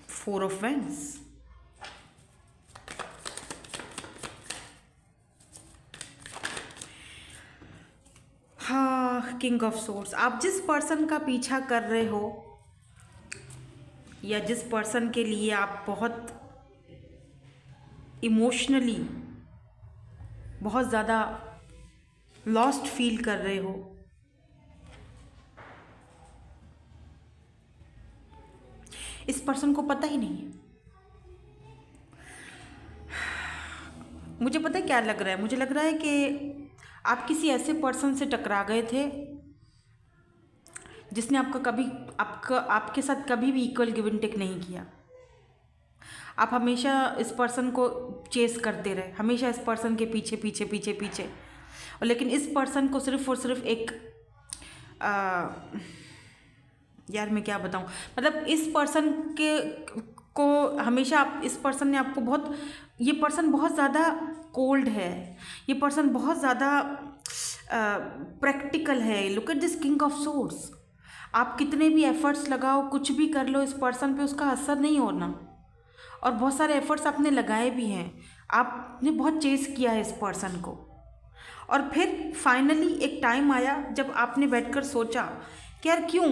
S1: 4 of Wands, हाँ किंग ऑफ सोर्ड्स। आप जिस पर्सन का पीछा कर रहे हो या जिस पर्सन के लिए आप बहुत इमोशनली बहुत ज़्यादा लॉस्ट फील कर रहे हो, इस पर्सन को पता ही नहीं है। मुझे पता है क्या लग रहा है, मुझे लग रहा है कि आप किसी ऐसे पर्सन से टकरा गए थे जिसने आपके साथ कभी भी इक्वल गिव एंड टेक नहीं किया। आप हमेशा इस पर्सन को चेस करते रहे, हमेशा इस पर्सन के पीछे पीछे पीछे पीछे, और लेकिन इस पर्सन को सिर्फ और सिर्फ एक यार मैं क्या बताऊँ, मतलब इस पर्सन को हमेशा इस पर्सन ने आपको बहुत, ये पर्सन बहुत ज़्यादा कोल्ड है, ये पर्सन बहुत ज़्यादा प्रैक्टिकल है। Look at this king of swords. आप कितने भी एफर्ट्स लगाओ, कुछ भी कर लो, इस पर्सन पे उसका असर नहीं होना। और बहुत सारे एफर्ट्स आपने लगाए भी हैं, आपने बहुत चेस किया है इस पर्सन को, और फिर फाइनली एक टाइम आया जब आपने बैठकर सोचा कि यार क्यों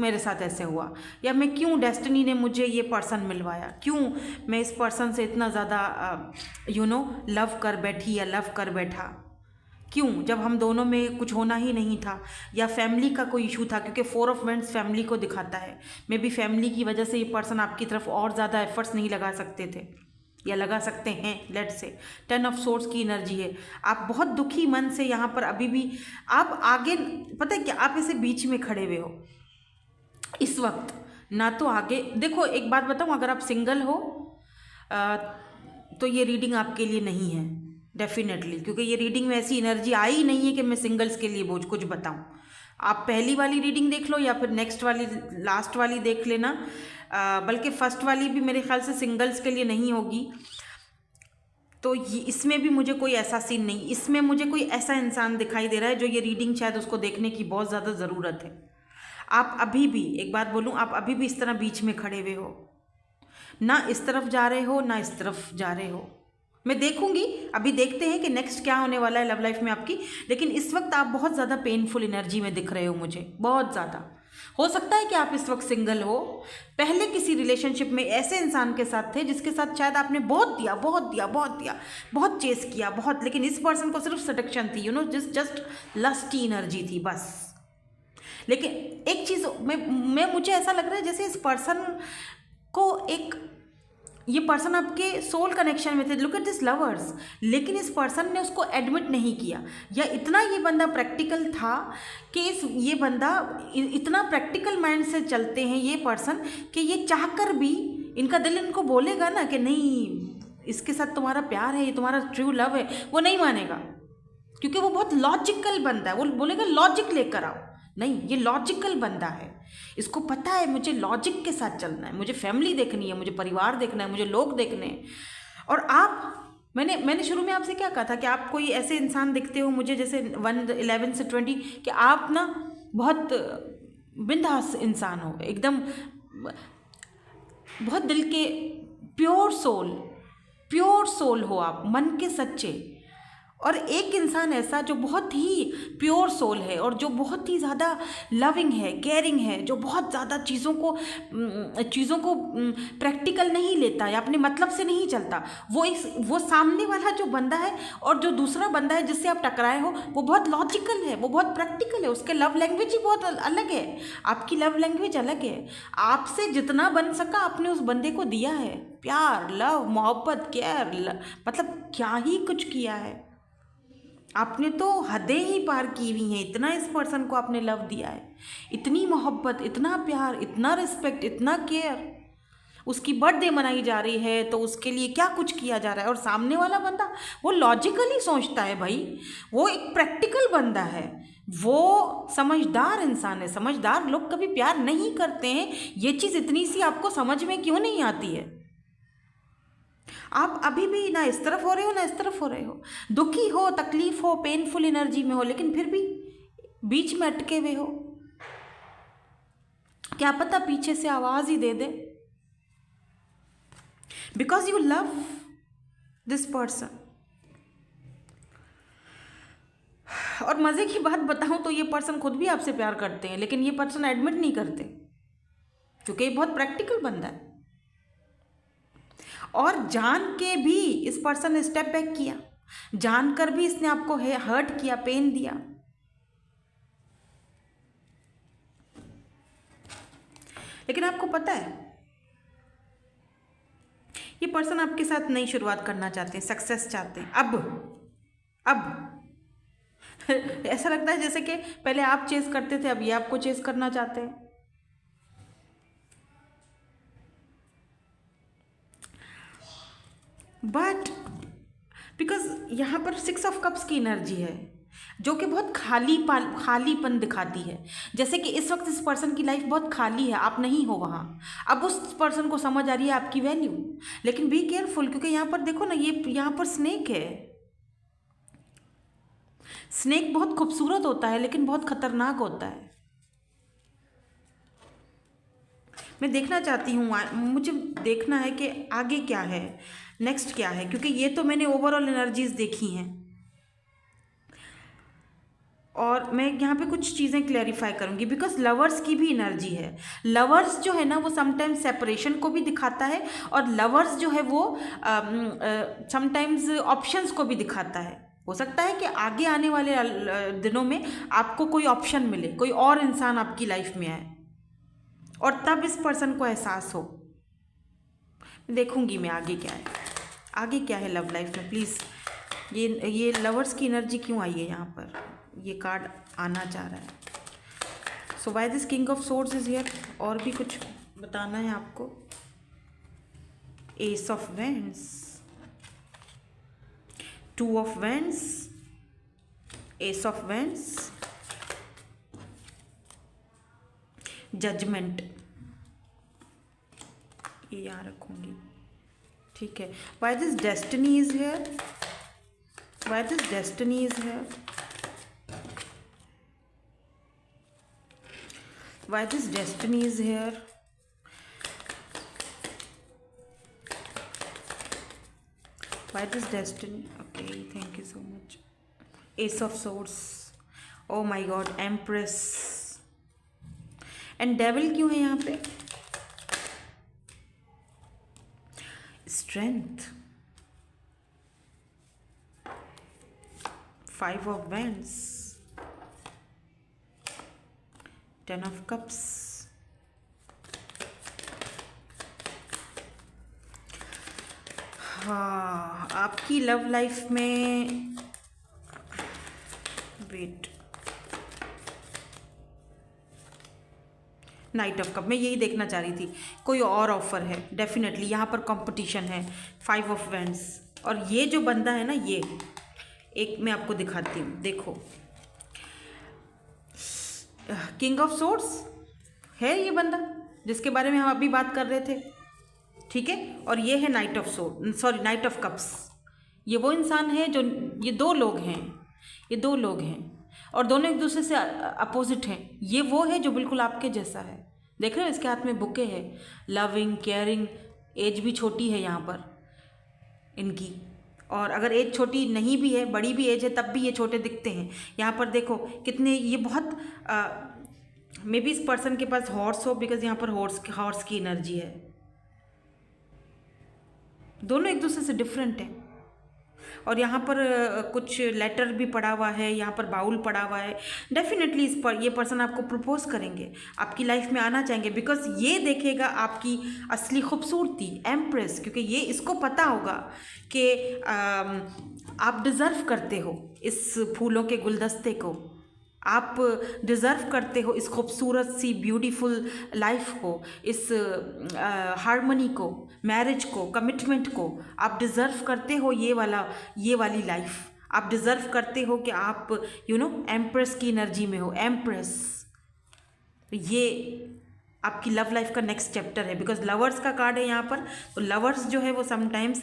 S1: मेरे साथ ऐसे हुआ, या मैं क्यों, डेस्टिनी ने मुझे ये पर्सन मिलवाया, क्यों मैं इस पर्सन से इतना ज़्यादा लव कर बैठी या लव कर बैठा, क्यों, जब हम दोनों में कुछ होना ही नहीं था, या फैमिली का कोई इशू था, क्योंकि 4 ऑफ वेंट्स फैमिली को दिखाता है। मे बी फैमिली की वजह से ये पर्सन आपकी तरफ और ज़्यादा एफर्ट्स नहीं लगा सकते थे या लगा सकते हैं, लेट से। 10 ऑफ सोर्ड्स की एनर्जी है, आप बहुत दुखी मन से यहाँ पर अभी भी आप आगे, पता है क्या, आप ऐसे बीच में खड़े हुए हो इस वक्त, ना तो आगे देखो। एक बात बताऊँ, अगर आप सिंगल हो तो ये रीडिंग आपके लिए नहीं है डेफिनेटली, क्योंकि ये रीडिंग में ऐसी एनर्जी आई नहीं है कि मैं सिंगल्स के लिए कुछ बताऊँ। आप पहली वाली रीडिंग देख लो या फिर नेक्स्ट वाली, लास्ट वाली देख लेना, बल्कि फर्स्ट वाली भी मेरे ख्याल से सिंगल्स के लिए नहीं होगी। तो ये इसमें भी मुझे कोई ऐसा सीन नहीं, इसमें मुझे कोई ऐसा इंसान दिखाई दे रहा है जो ये रीडिंग शायद उसको देखने की बहुत ज़्यादा ज़रूरत है। आप अभी भी, एक बात बोलूँ, आप अभी भी इस तरह बीच में खड़े हुए हो, ना इस तरफ जा रहे हो ना इस तरफ जा रहे हो। मैं देखूंगी, अभी देखते हैं कि नेक्स्ट क्या होने वाला है लव लाइफ में आपकी, लेकिन इस वक्त आप बहुत ज़्यादा पेनफुल एनर्जी में दिख रहे हो मुझे, बहुत ज़्यादा। हो सकता है कि आप इस वक्त सिंगल हो, पहले किसी रिलेशनशिप में ऐसे इंसान के साथ थे जिसके साथ शायद आपने बहुत दिया, बहुत दिया, बहुत दिया, बहुत चेस किया, बहुत, लेकिन इस पर्सन को सिर्फ सडक्शन थी, जस्ट लस्टी एनर्जी थी बस। लेकिन एक चीज़ मैं मुझे ऐसा लग रहा है जैसे इस पर्सन को ये पर्सन आपके सोल कनेक्शन में थे, लुक एट दिस लवर्स, लेकिन इस पर्सन ने उसको एडमिट नहीं किया, या इतना ये बंदा प्रैक्टिकल था कि ये बंदा इतना प्रैक्टिकल माइंड से चलते हैं ये पर्सन कि ये चाहकर भी इनका दिल इनको बोलेगा ना कि नहीं इसके साथ तुम्हारा प्यार है, ये तुम्हारा ट्रू लव है, वो नहीं मानेगा, क्योंकि वो बहुत लॉजिकल बंदा है। वो बोलेगा लॉजिक लेकर आओ, नहीं ये लॉजिकल बंदा है, इसको पता है मुझे लॉजिक के साथ चलना है, मुझे फैमिली देखनी है, मुझे परिवार देखना है, मुझे लोग देखने हैं। और मैंने शुरू में आपसे क्या कहा था कि आप कोई ऐसे इंसान दिखते हो मुझे जैसे 11 से 20 कि आप ना बहुत बिंदास इंसान हो, एकदम बहुत दिल के प्योर सोल हो आप, मन के सच्चे। और एक इंसान ऐसा जो बहुत ही प्योर सोल है और जो बहुत ही ज़्यादा लविंग है, केयरिंग है, जो बहुत ज़्यादा चीज़ों को प्रैक्टिकल नहीं लेता या अपने मतलब से नहीं चलता, वो सामने वाला जो बंदा है और जो दूसरा बंदा है जिससे आप टकराए हो, वो बहुत लॉजिकल है, वो बहुत प्रैक्टिकल है, उसके लव लैंग्वेज ही बहुत अलग है, आपकी लव लैंग्वेज अलग है। आपसे जितना बन सका आपने उस बंदे को दिया है, प्यार, लव, मोहब्बत, केयर, मतलब क्या ही कुछ किया है आपने, तो हदें ही पार की हुई हैं। इतना इस पर्सन को आपने लव दिया है, इतनी मोहब्बत, इतना प्यार, इतना रिस्पेक्ट, इतना केयर। उसकी बर्थडे मनाई जा रही है तो उसके लिए क्या कुछ किया जा रहा है, और सामने वाला बंदा वो लॉजिकली सोचता है भाई, वो एक प्रैक्टिकल बंदा है, वो समझदार इंसान है। समझदार लोग कभी प्यार नहीं करते हैं, ये चीज़ इतनी सी आपको समझ में क्यों नहीं आती है? आप अभी भी ना इस तरफ हो रहे हो ना इस तरफ हो रहे हो, दुखी हो, तकलीफ हो, पेनफुल एनर्जी में हो, लेकिन फिर भी बीच में अटके हुए हो। क्या पता पीछे से आवाज ही दे दे, because you love this person. और मजे की बात बताऊं तो ये पर्सन खुद भी आपसे प्यार करते हैं, लेकिन ये पर्सन एडमिट नहीं करते, क्योंकि ये बहुत प्रैक्टिकल बंदा है। और जान के भी इस पर्सन ने स्टेप बैक किया, जानकर भी इसने आपको हर्ट किया, पेन दिया। लेकिन आपको पता है ये पर्सन आपके साथ नई शुरुआत करना चाहते हैं, सक्सेस चाहते हैं। अब ऐसा लगता है जैसे कि पहले आप चेस करते थे, अब ये आपको चेस करना चाहते हैं। बट बिकॉज यहाँ पर 6 ऑफ कप्स की एनर्जी है जो कि बहुत खालीपन दिखाती है, जैसे कि इस वक्त इस पर्सन की लाइफ बहुत खाली है, आप नहीं हो वहाँ। अब उस पर्सन को समझ आ रही है आपकी वैल्यू, लेकिन बी केयरफुल, क्योंकि यहाँ पर देखो ना, ये यहाँ पर स्नेक है। स्नेक बहुत खूबसूरत होता है लेकिन बहुत खतरनाक होता है। मैं देखना चाहती हूँ, मुझे देखना है कि आगे क्या है, नेक्स्ट क्या है, क्योंकि ये तो मैंने ओवरऑल एनर्जीज देखी हैं और मैं यहाँ पे कुछ चीज़ें क्लैरिफाई करूँगी, बिकॉज लवर्स की भी एनर्जी है। लवर्स जो है ना वो समटाइम्स सेपरेशन को भी दिखाता है, और लवर्स जो है वो समटाइम्स ऑप्शंस को भी दिखाता है। हो सकता है कि आगे आने वाले दिनों में आपको कोई ऑप्शन मिले, कोई और इंसान आपकी लाइफ में आए, और तब इस पर्सन को एहसास हो। देखूंगी मैं आगे क्या है लव लाइफ में। प्लीज़ ये लवर्स की एनर्जी क्यों आई है यहाँ पर, ये कार्ड आना चाह रहा है। So why this king of swords is here. और भी कुछ बताना है आपको। Ace of wands, 2 of wands, ace of wands, judgement, ये यहाँ रखूंगी, ठीक है। Why this destiny is here, why this destiny is here, why this destiny is here, why this destiny, okay thank you so much. Ace of swords, oh my God, empress, and devil क्यों है यहाँ पे? Strength, 5 of wands, 10 of cups. हाँ, आपकी love life में wait, night of cup, मैं यही देखना चाह रही थी। कोई और ऑफर है डेफिनेटली, यहाँ पर कंपटीशन है। 5 ऑफ वैंड्स, और ये जो बंदा है ना, ये एक मैं आपको दिखाती हूँ, देखो। किंग ऑफ सोर्ड्स है ये बंदा जिसके बारे में हम अभी बात कर रहे थे, ठीक है। और ये है night of night of cups. ये वो इंसान है जो, ये दो लोग हैं, ये दो लोग हैं और दोनों एक दूसरे से अपोजिट हैं। ये वो है जो बिल्कुल आपके जैसा है, देख रहे हो, इसके हाथ में बुके है, लविंग, केयरिंग, एज भी छोटी है यहाँ पर इनकी। और अगर एज छोटी नहीं भी है, बड़ी भी एज है, तब भी ये छोटे दिखते हैं। यहाँ पर देखो कितने, ये बहुत मे बी इस पर्सन के पास हॉर्स हो, बिकॉज यहाँ पर हॉर्स की एनर्जी है। दोनों एक दूसरे से डिफरेंट है। और यहाँ पर कुछ लेटर भी पड़ा हुआ है, यहाँ पर बाउल पड़ा हुआ है। डेफिनेटली ये पर्सन आपको प्रपोज करेंगे, आपकी लाइफ में आना चाहेंगे, बिकॉज ये देखेगा आपकी असली खूबसूरती, एम्प्रेस, क्योंकि ये इसको पता होगा कि आप डिज़र्व करते हो इस फूलों के गुलदस्ते को, आप डिज़र्व करते हो इस खूबसूरत सी ब्यूटीफुल लाइफ को, इस हार्मनी को, मैरिज को, कमिटमेंट को। आप डिज़र्व करते हो ये वाली लाइफ। आप डिज़र्व करते हो कि आप एम्प्रेस की एनर्जी में हो, एम्प्रेस। ये आपकी लव लाइफ का नेक्स्ट चैप्टर है, बिकॉज लवर्स का कार्ड है यहाँ पर। तो लवर्स जो है वो समटाइम्स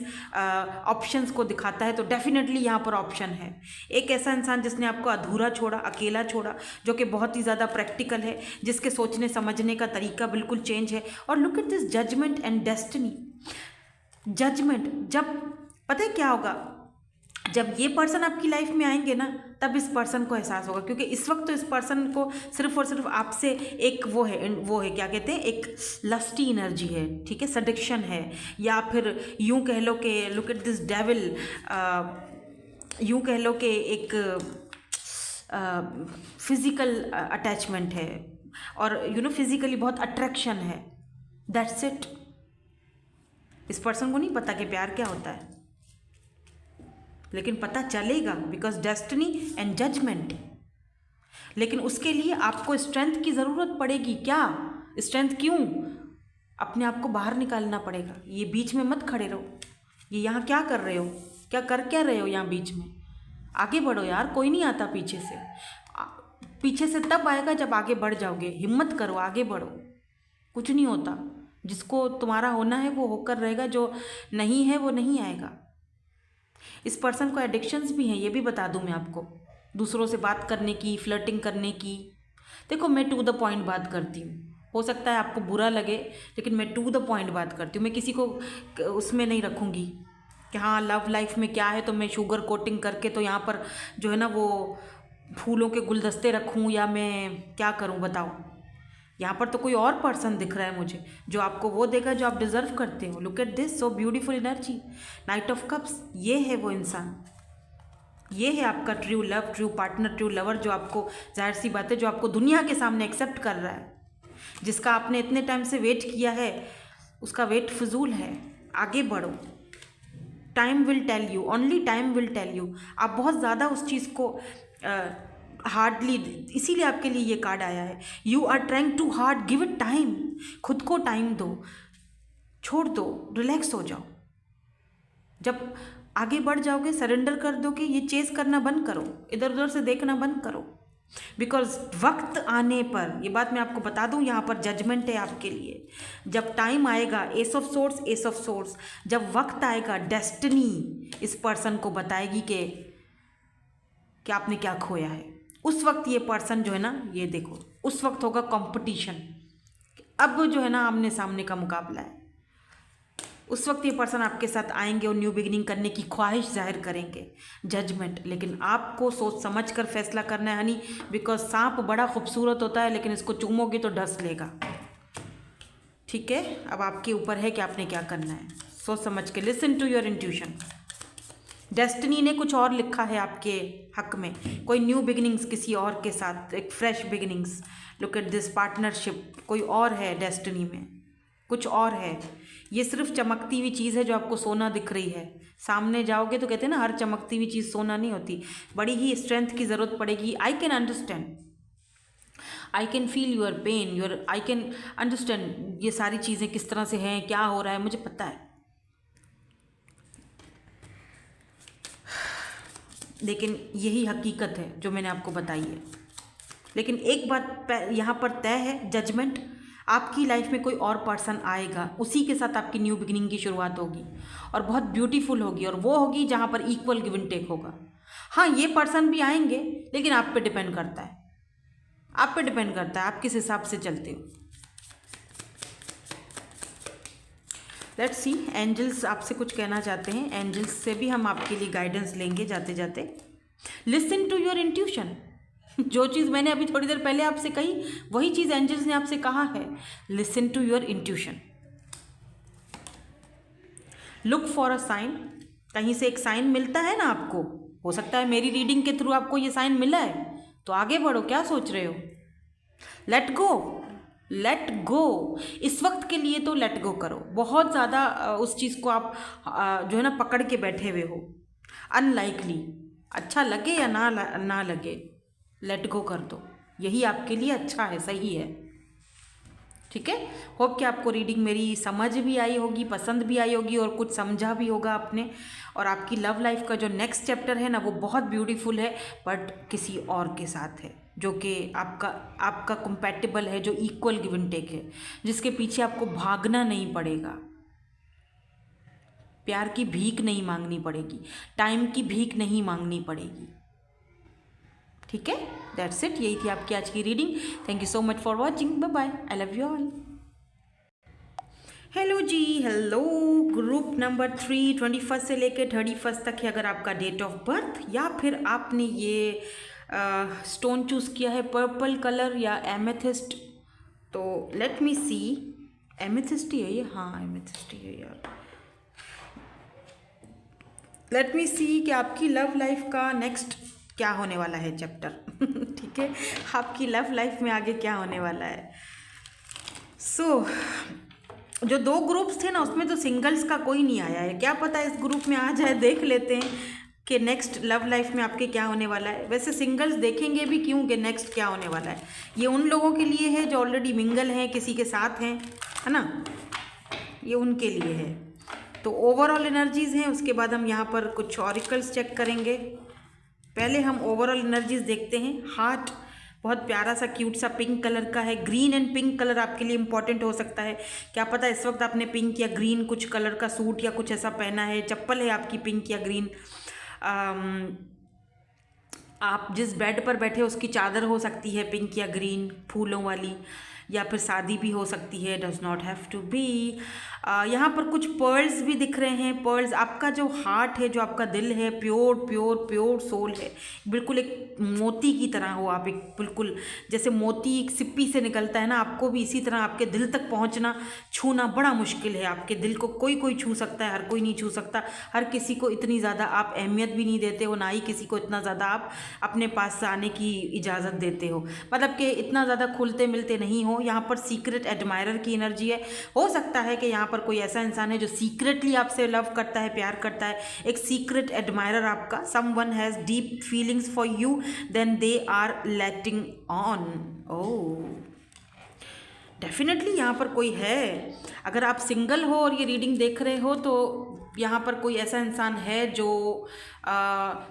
S1: ऑप्शंस को दिखाता है, तो डेफिनेटली यहाँ पर ऑप्शन है। एक ऐसा इंसान जिसने आपको अधूरा छोड़ा, अकेला छोड़ा, जो कि बहुत ही ज़्यादा प्रैक्टिकल है, जिसके सोचने समझने का तरीका बिल्कुल चेंज है। और look at this judgement and destiny. Judgement, जब पता है क्या होगा, जब ये पर्सन आपकी लाइफ में आएंगे ना, तब इस पर्सन को एहसास होगा, क्योंकि इस वक्त तो इस पर्सन को सिर्फ और सिर्फ आपसे एक वो है क्या कहते हैं, एक लस्टी एनर्जी है, ठीक है, सडिक्शन है, या फिर यूं कह लो कि लुक एट दिस डेविल, यूं कह लो कि एक फिजिकल अटैचमेंट है, और फिजिकली बहुत अट्रैक्शन है। That's it. इस पर्सन को नहीं पता कि प्यार क्या होता है, लेकिन पता चलेगा, बिकॉज डेस्टिनी एंड जजमेंट। लेकिन उसके लिए आपको स्ट्रेंथ की ज़रूरत पड़ेगी। क्या स्ट्रेंथ? क्यों? अपने आप को बाहर निकालना पड़ेगा। ये बीच में मत खड़े रहो। ये यहाँ क्या कर रहे हो, क्या रहे हो यहाँ बीच में? आगे बढ़ो यार, कोई नहीं आता पीछे से। पीछे से तब आएगा जब आगे बढ़ जाओगे। हिम्मत करो, आगे बढ़ो। कुछ नहीं होता, जिसको तुम्हारा होना है वो होकर रहेगा, जो नहीं है वो नहीं आएगा। इस पर्सन को एडिक्शंस भी हैं, ये भी बता दूं मैं आपको, दूसरों से बात करने की, फ्लर्टिंग करने की। देखो, मैं टू द पॉइंट बात करती हूँ, हो सकता है आपको बुरा लगे, लेकिन मैं टू द पॉइंट बात करती हूँ। मैं किसी को उसमें नहीं रखूँगी कि हाँ लव लाइफ में क्या है तो मैं शुगर कोटिंग करके तो यहाँ पर जो है ना वो फूलों के गुलदस्ते रखूँ, या मैं क्या करूँ बताओ। यहाँ पर तो कोई और पर्सन दिख रहा है मुझे, जो आपको वो देगा जो आप डिज़र्व करते हो। Look at this, so beautiful energy, night of cups. ये है वो इंसान, ये है आपका true love, true partner, true lover, जो आपको, जाहिर सी बात है, जो आपको दुनिया के सामने एक्सेप्ट कर रहा है, जिसका आपने इतने टाइम से वेट किया है, उसका वेट फिजूल है। आगे बढ़ो, time will tell you, only time will tell you. आप बहुत ज़्यादा उस चीज़ को हार्डली, इसीलिए आपके लिए ये कार्ड आया है। You are trying too hard, give it time. खुद को टाइम दो, छोड़ दो, रिलैक्स हो जाओ। जब आगे बढ़ जाओगे, सरेंडर कर दोगे, ये चेस करना बंद करो, इधर उधर से देखना बंद करो, बिकॉज वक्त आने पर, ये बात मैं आपको बता दूं, यहाँ पर जजमेंट है आपके लिए। जब टाइम आएगा, एस ऑफ सोर्स, जब वक्त आएगा, डेस्टिनी इस पर्सन को बताएगी कि आपने क्या खोया है। उस वक्त ये पर्सन जो है ना, ये देखो, उस वक्त होगा कंपटीशन। अब जो है ना आमने सामने का मुकाबला है। उस वक्त ये पर्सन आपके साथ आएंगे और न्यू बिगिनिंग करने की ख्वाहिश जाहिर करेंगे, जजमेंट। लेकिन आपको सोच समझ कर फैसला करना है हनी, बिकॉज सांप बड़ा खूबसूरत होता है लेकिन इसको चूमोगे तो डस लेगा। ठीक है, अब आपके ऊपर है कि आपने क्या करना है, सोच समझ के। Listen to your intuition. Destiny ने कुछ और लिखा है आपके हक में, कोई न्यू बिगिनिंग्स किसी और के साथ, एक fresh beginnings. Look at this partnership, कोई और है डेस्टिनी में, कुछ और है। ये सिर्फ चमकती हुई चीज़ है जो आपको सोना दिख रही है। सामने जाओगे तो कहते हैं ना, हर चमकती हुई चीज़ सोना नहीं होती, बड़ी ही स्ट्रेंथ की ज़रूरत पड़ेगी। I can understand, I can feel your pain, your, I can understand ये सारी चीज़ें किस तरह से हैं, क्या हो रहा है, मुझे पता है। लेकिन यही हकीकत है जो मैंने आपको बताई है। लेकिन एक बात यहाँ पर तय है, जजमेंट। आपकी लाइफ में कोई और पर्सन आएगा, उसी के साथ आपकी न्यू बिगिनिंग की शुरुआत होगी और बहुत ब्यूटीफुल होगी, और वो होगी जहाँ पर इक्वल गिव एंड टेक होगा। हाँ, ये पर्सन भी आएंगे लेकिन आप पे डिपेंड करता है, आप पे डिपेंड करता है, आप किस हिसाब से चलते हो। लेट्स सी, एंजल्स आपसे कुछ कहना चाहते हैं। एंजल्स से भी हम आपके लिए गाइडेंस लेंगे जाते जाते। Listen to your intuition. जो चीज़ मैंने अभी थोड़ी देर पहले आपसे कही, वही चीज़ एंजल्स ने आपसे कहा है। Listen to your intuition. Look for a sign. कहीं से एक साइन मिलता है ना आपको, हो सकता है मेरी रीडिंग के थ्रू आपको ये साइन मिला है, तो आगे बढ़ो, क्या सोच रहे हो। Let go, let go. इस वक्त के लिए तो लेट गो करो। बहुत ज़्यादा उस चीज़ को आप जो है ना पकड़ के बैठे हुए हो। अनलाइकली, अच्छा लगे या ना लगे, लेट गो कर दो, यही आपके लिए अच्छा है, सही है। ठीक है, होप कि आपको रीडिंग मेरी समझ भी आई होगी, पसंद भी आई होगी, और कुछ समझा भी होगा आपने। और आपकी लव लाइफ का जो नेक्स्ट चैप्टर है ना, वो बहुत ब्यूटीफुल है, बट किसी और के साथ है, जो कि आपका कंपैटिबल है, जो इक्वल गिव एंड टेक है, जिसके पीछे आपको भागना नहीं पड़ेगा, प्यार की भीख नहीं मांगनी पड़ेगी, टाइम की भीख नहीं मांगनी पड़ेगी। ठीक है, दैट्स इट, यही थी आपकी आज की reading. Thank you so much for watching, bye bye, I love you all. Hello ji, hello. Group number 3, 21 से लेकर 31 तक है। अगर आपका डेट ऑफ बर्थ या फिर आपने ये स्टोन चूज़ किया है पर्पल कलर या एमेथिस्ट, तो लेट मी सी। एमेथिस्ट ही है ये, हाँ एमेथिस्ट ही है यार। लेट मी सी कि आपकी लव लाइफ का नेक्स्ट क्या होने वाला है चैप्टर। ठीक है, आपकी लव लाइफ में आगे क्या होने वाला है। सो जो 2 ग्रुप्स थे ना, उसमें तो सिंगल्स का कोई नहीं आया है। क्या पता इस ग्रुप में आ जाए, देख लेते हैं कि नेक्स्ट लव लाइफ में आपके क्या होने वाला है। वैसे सिंगल्स देखेंगे भी क्यों कि नेक्स्ट क्या होने वाला है। ये उन लोगों के लिए है जो ऑलरेडी मिंगल हैं, किसी के साथ हैं, है ना, ये उनके लिए है। तो ओवरऑल एनर्जीज़ हैं, उसके बाद हम यहाँ पर कुछ ऑरिकल्स चेक करेंगे। पहले हम ओवरऑल एनर्जीज देखते हैं। हार्ट बहुत प्यारा सा क्यूट सा पिंक कलर का है। ग्रीन एंड पिंक कलर आपके लिए इंपॉर्टेंट हो सकता है। क्या पता इस वक्त आपने पिंक या ग्रीन कुछ कलर का सूट या कुछ ऐसा पहना है, चप्पल है आपकी पिंक या ग्रीन। आप जिस बेड पर बैठे उसकी चादर हो सकती है पिंक या ग्रीन फूलों वाली, या फिर शादी भी हो सकती है, does not have to be. यहाँ पर कुछ पर्ल्स भी दिख रहे हैं। पर्ल्स, आपका जो हार्ट है, जो आपका दिल है, प्योर प्योर प्योर सोल है, बिल्कुल एक मोती की तरह हो आप। एक बिल्कुल जैसे मोती एक सिप्पी से निकलता है ना, आपको भी इसी तरह आपके दिल तक पहुँचना, छूना बड़ा मुश्किल है। आपके दिल को कोई छू सकता है, हर कोई नहीं छू सकता। हर किसी को इतनी ज़्यादा आप अहमियत भी नहीं देते हो, ना ही किसी को इतना ज़्यादा आप अपने पास आने की इजाज़त देते हो, मतलब कि इतना ज़्यादा खुलते मिलते नहीं हो। यहाँ पर सीक्रेट एडमायरर की एनर्जी है। हो सकता है कि यहाँ पर कोई ऐसा इंसान है जो सीक्रेटली आपसे लव करता है, प्यार करता है। एक सीक्रेट एडमायरर आपका, someone has deep feelings for you, then they are letting on. Oh, definitely यहाँ पर कोई है। अगर आप सिंगल हो और ये रीडिंग देख रहे हो, तो यहाँ पर कोई ऐसा इंसान है जो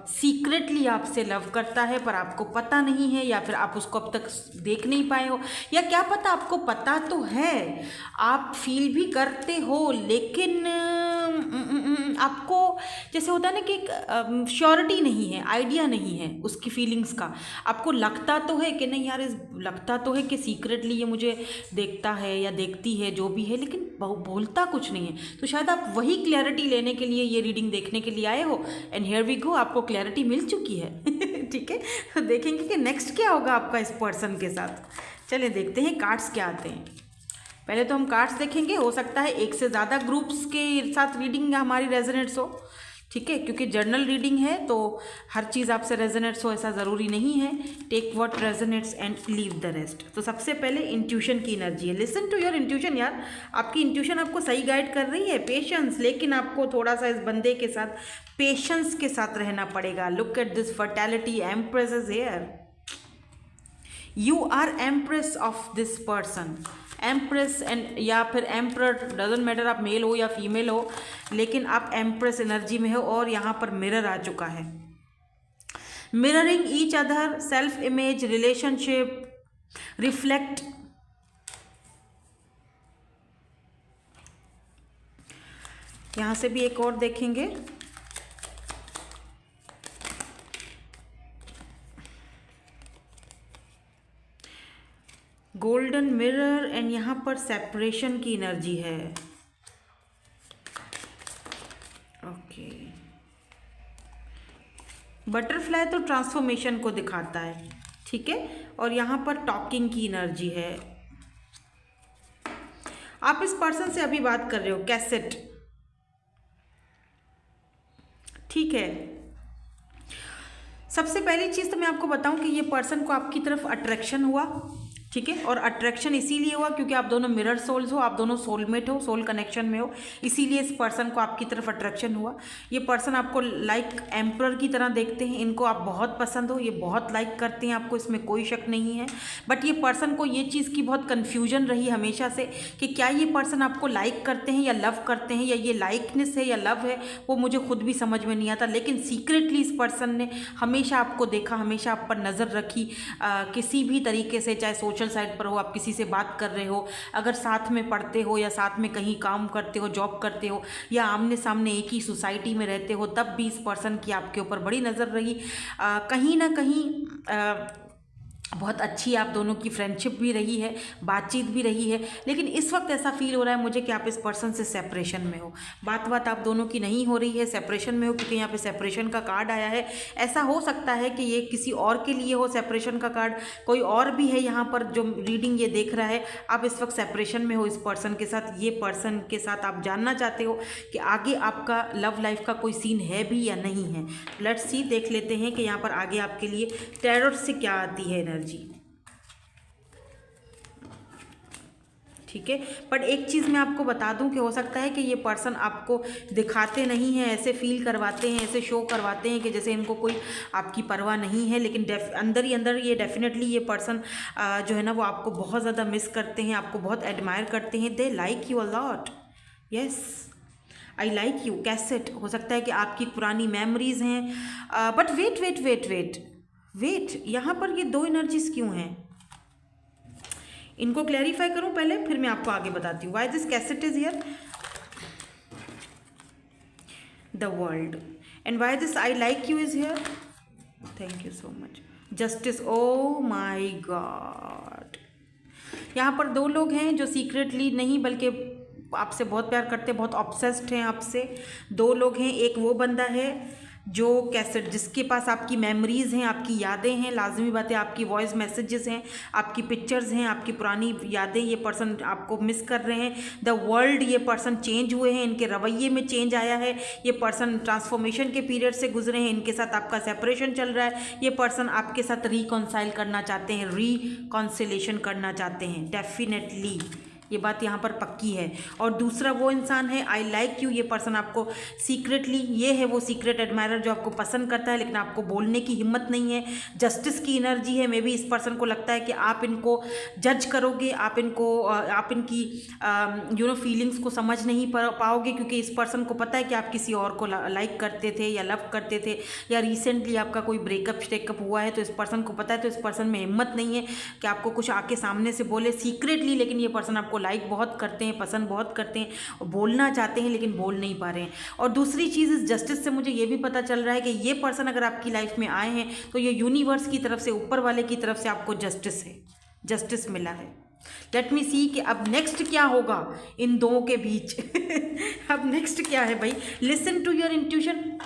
S1: सीक्रेटली आपसे लव करता है, पर आपको पता नहीं है, या फिर आप उसको अब तक देख नहीं पाए हो, या क्या पता आपको पता तो है, आप फील भी करते हो, लेकिन आपको जैसे होता है ना कि श्योरिटी नहीं है, आइडिया नहीं है उसकी फीलिंग्स का। आपको लगता तो है कि नहीं यार, लगता तो है कि सीक्रेटली ये मुझे देखता है या देखती है, जो भी है, लेकिन बोलता कुछ नहीं है। तो शायद आप वही क्लैरिटी लेने के लिए ये रीडिंग देखने के लिए आए हो, एंड हियर वी गो, आपको क्लैरिटी मिल चुकी है। ठीक है, तो देखेंगे कि नेक्स्ट क्या होगा आपका इस पर्सन के साथ। चलिए देखते हैं कार्ड्स क्या आते हैं। पहले तो हम कार्ड्स देखेंगे, हो सकता है एक से ज़्यादा ग्रुप्स के साथ रीडिंग हमारी रेजोनेट्स हो, ठीक है, क्योंकि जर्नल रीडिंग है तो हर चीज़ आपसे रेजोनेट्स हो ऐसा ज़रूरी नहीं है। Take what resonates and leave the rest. तो सबसे पहले इंट्यूशन की एनर्जी है। लिसन टू योर इंट्यूशन यार, आपकी इंट्यूशन आपको सही गाइड कर रही है। पेशेंस, लेकिन आपको थोड़ा सा इस बंदे के साथ पेशेंस के साथ रहना पड़ेगा। Look at this fertility, empress is here. You are empress of this person. Empress and या फिर एम्प्रर, डजेंट मैटर आप मेल हो या फीमेल हो, लेकिन आप एम्प्रेस एनर्जी में हो। और यहाँ पर मिरर आ चुका है। Mirroring each other, self image, relationship, reflect. यहाँ से भी एक और देखेंगे। गोल्डन मिरर एंड यहाँ पर सेपरेशन की एनर्जी है। ओके, बटरफ्लाई तो ट्रांसफॉर्मेशन को दिखाता है, ठीक है, और यहाँ पर टॉकिंग की एनर्जी है। आप इस पर्सन से अभी बात कर रहे हो, कैसेट, ठीक है। सबसे पहली चीज़ तो मैं आपको बताऊं कि ये पर्सन को आपकी तरफ अट्रैक्शन हुआ, ठीक है, और अट्रैक्शन इसीलिए हुआ क्योंकि आप दोनों मिरर सोल्स हो, आप दोनों सोलमेट हो, सोल कनेक्शन में हो, इसीलिए इस पर्सन को आपकी तरफ अट्रैक्शन हुआ। ये पर्सन आपको लाइक एम्परर की तरह देखते हैं, इनको आप बहुत पसंद हो, ये बहुत लाइक करते हैं आपको, इसमें कोई शक नहीं है। बट ये पर्सन को ये चीज़ की बहुत कन्फ्यूजन रही हमेशा से कि क्या ये पर्सन आपको लाइक करते हैं या लव करते हैं, या ये लाइकनेस है या लव है, वो मुझे खुद भी समझ में नहीं आता। लेकिन सीक्रेटली इस पर्सन ने हमेशा आपको देखा, हमेशा आप पर नज़र रखी, किसी भी तरीके से, चाहे सोशल साइट पर हो, आप किसी से बात कर रहे हो, अगर साथ में पढ़ते हो या साथ में कहीं काम करते हो, जॉब करते हो, या आमने सामने एक ही सोसाइटी में रहते हो, तब भी इस पर्सन की आपके ऊपर बड़ी नज़र रही। कहीं ना कहीं बहुत अच्छी आप दोनों की फ्रेंडशिप भी रही है, बातचीत भी रही है। लेकिन इस वक्त ऐसा फील हो रहा है मुझे कि आप इस पर्सन से सेपरेशन में हो, बात आप दोनों की नहीं हो रही है, सेपरेशन में हो, क्योंकि यहाँ पे सेपरेशन का कार्ड आया है। ऐसा हो सकता है कि ये किसी और के लिए हो सेपरेशन का कार्ड, कोई और भी है यहाँ पर जो रीडिंग ये देख रहा है। आप इस वक्त सेपरेशन में हो इस पर्सन के साथ, ये पर्सन के साथ आप जानना चाहते हो कि आगे आपका लव लाइफ का कोई सीन है भी या नहीं है। लेट्स सी, देख लेते हैं कि यहाँ पर आगे आपके लिए टैरोट से क्या आती है एनर्जी, ठीक है। बट एक चीज़ मैं आपको बता दूं कि हो सकता है कि ये पर्सन आपको दिखाते नहीं हैं, ऐसे फील करवाते हैं, ऐसे शो करवाते हैं कि जैसे इनको कोई आपकी परवाह नहीं है, लेकिन अंदर ही अंदर ये डेफिनेटली ये पर्सन जो है ना वो आपको बहुत ज़्यादा मिस करते हैं, आपको बहुत एडमायर करते हैं। They like you a lot, yes, I like you. Cassette, हो सकता है कि आपकी पुरानी मेमोरीज हैं। But wait wait wait wait wait, यहाँ पर ये दो एनर्जीज क्यों हैं, इनको क्लैरिफाई करूं पहले, फिर मैं आपको आगे बताती हूँ। Why this cassette is here, the world, and why this I like you is here, thank you so much. Justice, O my God, यहाँ पर दो लोग हैं जो सीक्रेटली नहीं बल्कि आपसे बहुत प्यार करते हैं, बहुत ऑब्सेस्ड हैं आपसे। दो लोग हैं, एक वो बंदा है जो कैसेट, जिसके पास आपकी मेमोरीज़ हैं, आपकी यादें हैं, लाजमी बात है, आपकी वॉइस मैसेजेस हैं, आपकी पिक्चर्स हैं, आपकी पुरानी यादें, ये पर्सन आपको मिस कर रहे हैं। द वर्ल्ड, ये पर्सन चेंज हुए हैं, इनके रवैये में चेंज आया है, ये पर्सन ट्रांसफॉर्मेशन के पीरियड से गुजरे हैं, इनके साथ आपका सेपरेशन चल रहा है, ये पर्सन आपके साथ रिकॉन्साइल करना चाहते हैं, रिकॉन्सिलेशन करना चाहते हैं, डेफिनेटली ये बात यहाँ पर पक्की है। और दूसरा वो इंसान है, आई लाइक यू, ये पर्सन आपको सीक्रेटली, ये है वो सीक्रेट एडमायरर जो आपको पसंद करता है लेकिन आपको बोलने की हिम्मत नहीं है। जस्टिस की एनर्जी है, मे बी इस पर्सन को लगता है कि आप इनको जज करोगे, आप इनकी फीलिंग्स को समझ नहीं पाओगे, क्योंकि इस पर्सन को पता है कि आप किसी और को लाइक करते थे या लव करते थे, या रिसेंटली आपका कोई ब्रेकअप स्टेकअप हुआ है, तो इस पर्सन को पता है, तो इस पर्सन में हिम्मत नहीं है कि आपको कुछ आके सामने से बोले सीक्रेटली, लेकिन ये पर्सन आपको आपको लाइक बहुत करते हैं, पसंद बहुत करते हैं, और बोलना चाहते हैं लेकिन बोल नहीं पा रहे हैं। और दूसरी चीज़ इस जस्टिस से मुझे ये भी पता चल रहा है कि ये पर्सन अगर आपकी लाइफ में आए हैं तो ये यूनिवर्स की तरफ से, ऊपर वाले की तरफ से आपको जस्टिस है, जस्टिस मिला है। लेट मी सी कि अब नेक्स्ट क्या होगा इन दो के बीच। अब नेक्स्ट क्या है भाई? Listen to your intuition.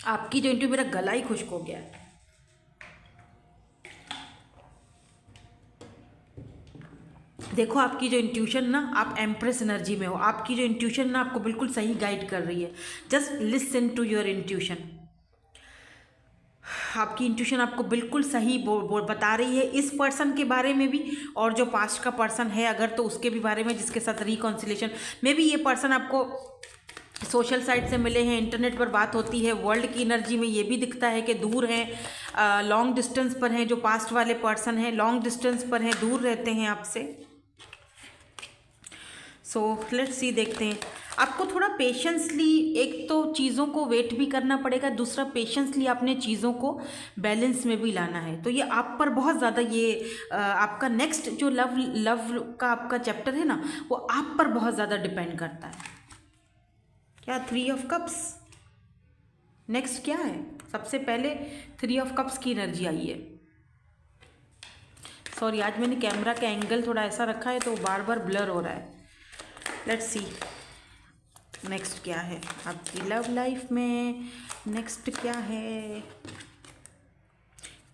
S1: आपकी जो इंट्यूशन, मेरा गला ही खुश्क हो गया है। देखो आपकी जो इंट्यूशन ना, आप एम्प्रेस एनर्जी में हो, आपकी जो इंट्यूशन ना आपको बिल्कुल सही गाइड कर रही है। Just listen to your intuition. आपकी इंट्यूशन आपको बिल्कुल सही बता रही है इस पर्सन के बारे में भी, और जो पास्ट का पर्सन है अगर तो उसके भी बारे में, जिसके साथ रिकॉन्सिलेशन में भी ये पर्सन आपको सोशल साइट से मिले हैं, इंटरनेट पर बात होती है, वर्ल्ड की एनर्जी में ये भी दिखता है कि दूर हैं, लॉन्ग डिस्टेंस पर हैं। जो पास्ट वाले पर्सन हैं लॉन्ग डिस्टेंस पर हैं, दूर रहते हैं आपसे। सो लेट्स सी, देखते हैं। आपको थोड़ा पेशेंसली, एक तो चीज़ों को वेट भी करना पड़ेगा, दूसरा पेशेंसली आपने चीज़ों को बैलेंस में भी लाना है। तो ये आप पर बहुत ज़्यादा, ये आपका नेक्स्ट जो लव का आपका चैप्टर है ना, वो आप पर बहुत ज़्यादा डिपेंड करता है। क्या? 3 ऑफ कप्स। नेक्स्ट क्या है? सबसे पहले 3 ऑफ कप्स की एनर्जी आई है। सॉरी, आज मैंने कैमरा का एंगल थोड़ा ऐसा रखा है तो बार बार ब्लर हो रहा है। लेट्स सी नेक्स्ट क्या है आपकी लव लाइफ में। नेक्स्ट क्या है?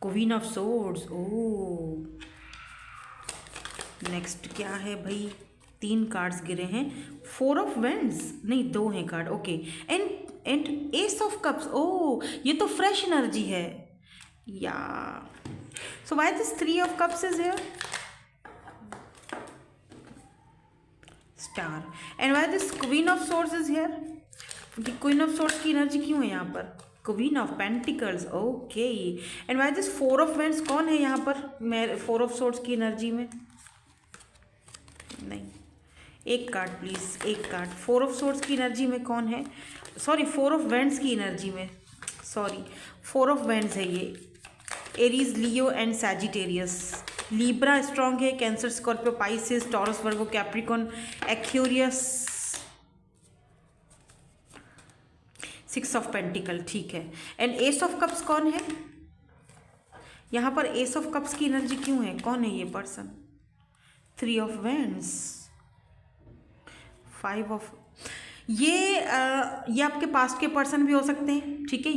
S1: Queen of swords. Oh, next क्या है भाई? 3 कार्ड्स गिरे हैं। 4 ऑफ वेंड्स, नहीं 2 हैं card, okay. And ace of cups. Oh, ये तो फ्रेश एनर्जी है या। So why this 3 of cups is here? Star. And why this queen of swords is here? Queen of swords की energy क्यों है यहाँ पर? Queen of pentacles, okay. And why this 4 of wands? कौन है यहाँ पर मैं 4 ऑफ सोर्ड्स की एनर्जी में? नहीं, एक कार्ड प्लीज, एक कार्ड। 4 ऑफ सोर्ड्स की एनर्जी में कौन है? सॉरी, 4 ऑफ वेंड्स की एनर्जी में, सॉरी 4 ऑफ वेंड्स है ये। Aries, Leo and Sagittarius. Libra strong है, Cancer, Scorpio, Pisces, Taurus, Virgo, Capricorn, Aquarius. 6 of pentacle, ठीक है। एंड एस ऑफ कप्स कौन है यहाँ पर? एस ऑफ कप्स की एनर्जी क्यों है? कौन है ये पर्सन? 3 ऑफ वेंड्स, 5 ऑफ, ये आपके पास्ट के पर्सन भी हो सकते हैं, ठीक है।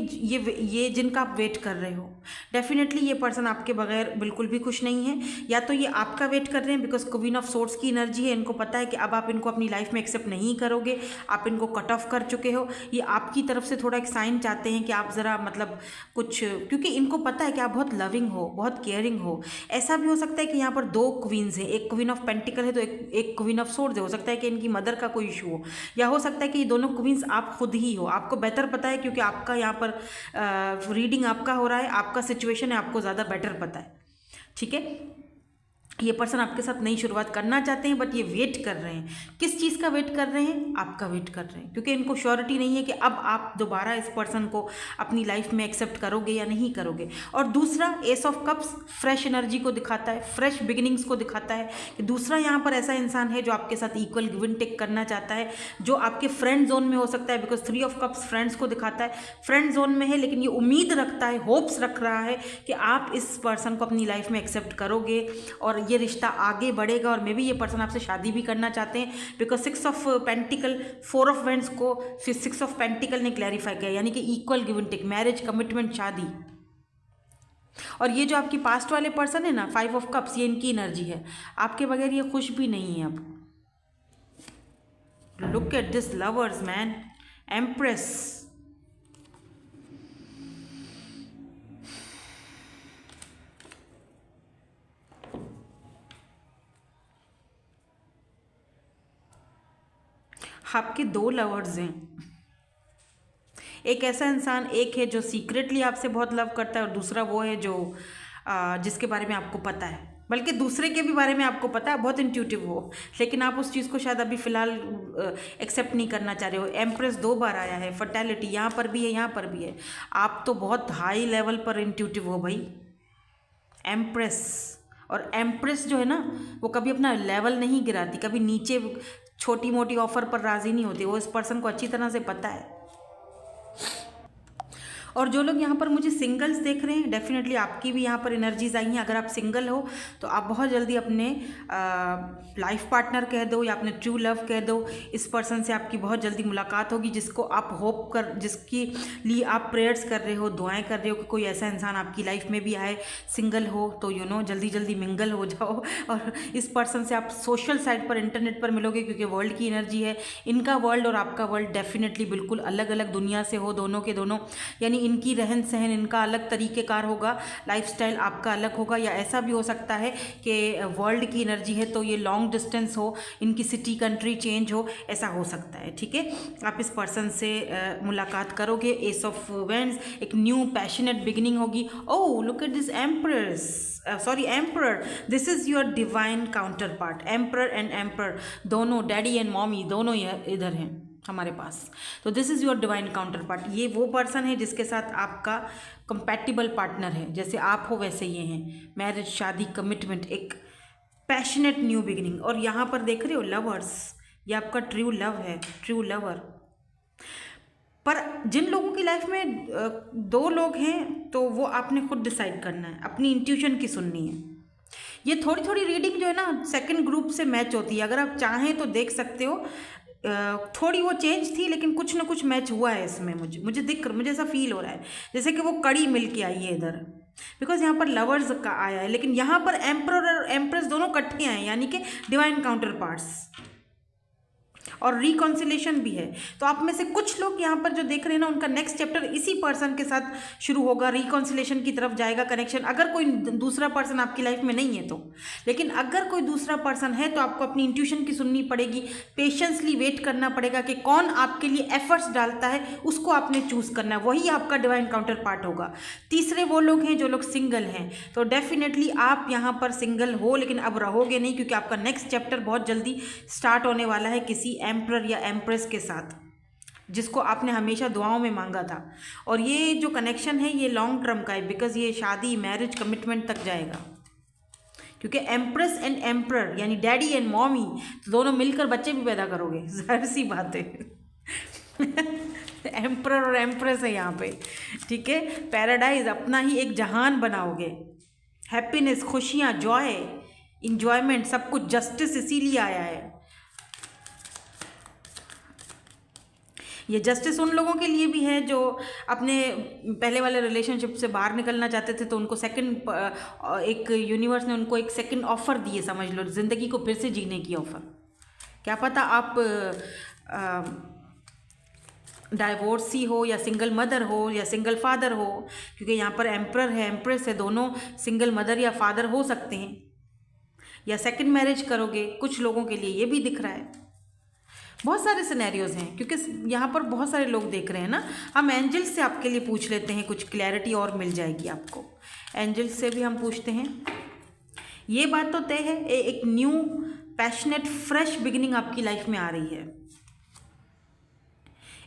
S1: ये जिनका आप वेट कर रहे हो, डेफिनेटली ये पर्सन आपके बगैर बिल्कुल भी खुश नहीं है। या तो ये आपका वेट कर रहे हैं बिकॉज क्वीन ऑफ सोर्ड्स की एनर्जी है, इनको पता है कि अब आप इनको अपनी लाइफ में एक्सेप्ट नहीं करोगे, आप इनको कट ऑफ कर चुके हो। ये आपकी तरफ से थोड़ा एक साइन चाहते हैं कि आप ज़रा मतलब कुछ, क्योंकि इनको पता है कि आप बहुत लविंग हो, बहुत केयरिंग हो। ऐसा भी हो सकता है कि यहाँ पर 2 क्वीन्स हैं, एक क्वीन ऑफ पेंटिकल है तो एक क्वीन ऑफ सोर्ड्स है। हो सकता है कि इनकी मदर का कोई इशू हो, या हो सकता है कि ये दोनों क्वींस आप खुद ही हो। आपको बेटर पता है क्योंकि आपका यहाँ पर रीडिंग आपका हो रहा है, आपका सिचुएशन है, आपको ज़्यादा बेटर पता है, ठीक है। ये पर्सन आपके साथ नई शुरुआत करना चाहते हैं, बट ये वेट कर रहे हैं। किस चीज़ का वेट कर रहे हैं? आपका वेट कर रहे हैं, क्योंकि इनको श्योरिटी नहीं है कि अब आप दोबारा इस पर्सन को अपनी लाइफ में एक्सेप्ट करोगे या नहीं करोगे। और दूसरा, S of cups fresh energy को दिखाता है, फ्रेश बिगिनिंग्स को दिखाता है कि दूसरा यहाँ पर ऐसा इंसान है जो आपके साथ इक्वल गिव एंड टेक करना चाहता है, जो आपके फ्रेंड जोन में हो सकता है, बिकॉज 3 ऑफ कप्स फ्रेंड्स को दिखाता है। फ्रेंड जोन में है लेकिन ये उम्मीद रखता है, होप्स रख रहा है कि आप इस पर्सन को अपनी लाइफ में एक्सेप्ट करोगे और ये रिश्ता आगे बढ़ेगा। और मे बी ये पर्सन आपसे शादी भी करना चाहते हैं, because 6 of pentacle, 4 of vends को फिर 6 ऑफ पेंटिकल ने क्लैरिफाई किया, यानी कि equal give and take, marriage, commitment, शादी। और ये जो आपकी पास्ट वाले पर्सन है ना, 5 ऑफ कप्स, ये इनकी एनर्जी है, आपके बगैर ये खुश भी नहीं है अब। Look at this lovers man, empress. आपके 2 लवर्स हैं। एक ऐसा इंसान, एक है जो सीक्रेटली आपसे बहुत लव करता है, और दूसरा वो है जो जिसके बारे में आपको पता है, बल्कि दूसरे के भी बारे में आपको पता है, बहुत इंट्यूटिव हो, लेकिन आप उस चीज़ को शायद अभी फ़िलहाल एक्सेप्ट नहीं करना चाह रहे हो। एम्प्रेस 2 बार आया है, फर्टैलिटी यहाँ पर भी है, यहाँ पर भी है। आप तो बहुत हाई लेवल पर इंट्यूटिव हो भाई, एम्प्रेस। और एम्प्रेस जो है ना, वो कभी अपना लेवल नहीं गिराती, कभी नीचे छोटी मोटी ऑफर पर राज़ी नहीं होती, वो इस पर्सन को अच्छी तरह से पता है। और जो लोग यहाँ पर मुझे सिंगल्स देख रहे हैं, डेफिनेटली आपकी भी यहाँ पर एनर्जीज आई हैं। अगर आप सिंगल हो तो आप बहुत जल्दी अपने लाइफ पार्टनर कह दो या अपने ट्रू लव कह दो, इस पर्सन से आपकी बहुत जल्दी मुलाकात होगी, जिसको आप जिसके लिए आप प्रेयर्स कर रहे हो, दुआएं कर रहे हो कि कोई ऐसा इंसान आपकी लाइफ में भी आए। सिंगल हो तो जल्दी जल्दी मिंगल हो जाओ, और इस पर्सन से आप सोशल साइट पर, इंटरनेट पर मिलोगे, क्योंकि वर्ल्ड की एनर्जी है। इनका वर्ल्ड और आपका वर्ल्ड डेफिनेटली बिल्कुल अलग अलग दुनिया से हो, दोनों के दोनों, यानी इनकी रहन सहन, इनका अलग तरीक़ेकार होगा, लाइफस्टाइल आपका अलग होगा। या ऐसा भी हो सकता है कि वर्ल्ड की एनर्जी है तो ये लॉन्ग डिस्टेंस हो, इनकी सिटी कंट्री चेंज हो, ऐसा हो सकता है। ठीक है, आप इस पर्सन से मुलाकात करोगे। एस ऑफ वेंड्स, एक न्यू पैशनेट बिगिनिंग होगी। Oh look at this emperor, this is your divine counter part. Emperor and emperor दोनों, डैडी एंड मॉमी दोनों इधर हैं हमारे पास। तो this is your divine counter part. ये वो पर्सन है जिसके साथ आपका कंपैटिबल पार्टनर है, जैसे आप हो वैसे ये हैं। मैरिज, शादी, कमिटमेंट, एक पैशनेट न्यू बिगिनिंग। और यहाँ पर देख रहे हो लवर्स, ये आपका ट्रू लव है, ट्रू लवर। पर जिन लोगों की लाइफ में दो लोग हैं तो वो आपने खुद डिसाइड करना है, अपनी इंट्यूशन की सुननी है। ये थोड़ी थोड़ी रीडिंग जो है ना सेकंड ग्रुप से मैच होती है, अगर आप चाहें तो देख सकते हो। थोड़ी वो चेंज थी, लेकिन कुछ ना कुछ मैच हुआ है इसमें। मुझे ऐसा फील हो रहा है जैसे कि वो कड़ी मिल के आई है इधर, बिकॉज यहाँ पर लवर्स का आया है, लेकिन यहाँ पर एम्परर और एम्प्रेस दोनों इकट्ठे आए हैं, यानी कि डिवाइन काउंटर पार्ट्स, और रिकॉन्सिलेशन भी है। तो आप में से कुछ लोग यहाँ पर जो देख रहे हैं ना, उनका नेक्स्ट चैप्टर इसी पर्सन के साथ शुरू होगा, रिकॉन्सिलेशन की तरफ जाएगा कनेक्शन। अगर कोई दूसरा पर्सन आपकी लाइफ में नहीं है तो, लेकिन अगर कोई दूसरा पर्सन है तो आपको अपनी इंट्यूशन की सुननी पड़ेगी, पेशेंसली वेट करना पड़ेगा कि कौन आपके लिए एफर्ट्स डालता है, उसको आपने चूज़ करना है, वही आपका डिवाइन काउंटर पार्ट होगा। तीसरे वो लोग हैं जो लोग सिंगल हैं, तो डेफिनेटली आप यहाँ पर सिंगल हो, लेकिन अब रहोगे नहीं, क्योंकि आपका नेक्स्ट चैप्टर बहुत जल्दी स्टार्ट होने वाला है किसी एम्परर या एम्प्रेस के साथ, जिसको आपने हमेशा दुआओं में मांगा था। और ये जो कनेक्शन है ये लॉन्ग टर्म का है, बिकॉज ये शादी, मैरिज, कमिटमेंट तक जाएगा। क्योंकि एम्प्रेस एंड एम्परर यानी डैडी एंड मॉमी, तो दोनों मिलकर बच्चे भी पैदा करोगे, जाहिर सी बात है। एम्परर और एम्प्रेस है यहाँ पे, ठीक है। पैराडाइज, अपना ही एक जहान बनाओगे। हैप्पीनेस, खुशियाँ, जॉय, इंजॉयमेंट, सब कुछ। जस्टिस इसीलिए आया है। ये जस्टिस उन लोगों के लिए भी है जो अपने पहले वाले रिलेशनशिप से बाहर निकलना चाहते थे, तो उनको एक यूनिवर्स ने उनको एक सेकंड ऑफ़र दिए, समझ लो, ज़िंदगी को फिर से जीने की ऑफ़र। क्या पता आप डाइवोर्सी हो या सिंगल मदर हो या सिंगल फादर हो, क्योंकि यहाँ पर एम्परर है, एम्प्रेस है, दोनों सिंगल मदर या फादर हो सकते हैं, या सेकंड मैरिज करोगे, कुछ लोगों के लिए ये भी दिख रहा है। बहुत सारे सिनेरियोज़ हैं, क्योंकि यहाँ पर बहुत सारे लोग देख रहे हैं ना। हम एंजल्स से आपके लिए पूछ लेते हैं, कुछ क्लैरिटी और मिल जाएगी आपको। एंजल्स से भी हम पूछते हैं। ये बात तो तय है, एक न्यू पैशनेट फ्रेश बिगिनिंग आपकी लाइफ में आ रही है।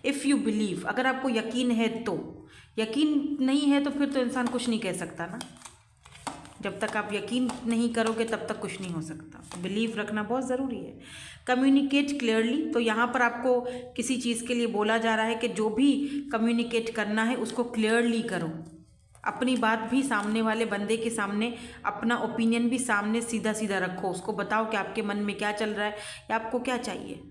S1: इफ़ यू बिलीव, अगर आपको यकीन है तो। यकीन नहीं है तो फिर तो इंसान कुछ नहीं कह सकता ना। जब तक आप यकीन नहीं करोगे तब तक कुछ नहीं हो सकता। बिलीव रखना बहुत ज़रूरी है। कम्युनिकेट क्लियरली, तो यहाँ पर आपको किसी चीज़ के लिए बोला जा रहा है कि जो भी कम्युनिकेट करना है उसको क्लियरली करो। अपनी बात भी सामने वाले बंदे के सामने, अपना ओपिनियन भी सामने सीधा सीधा रखो। उसको बताओ कि आपके मन में क्या चल रहा है या आपको क्या चाहिए।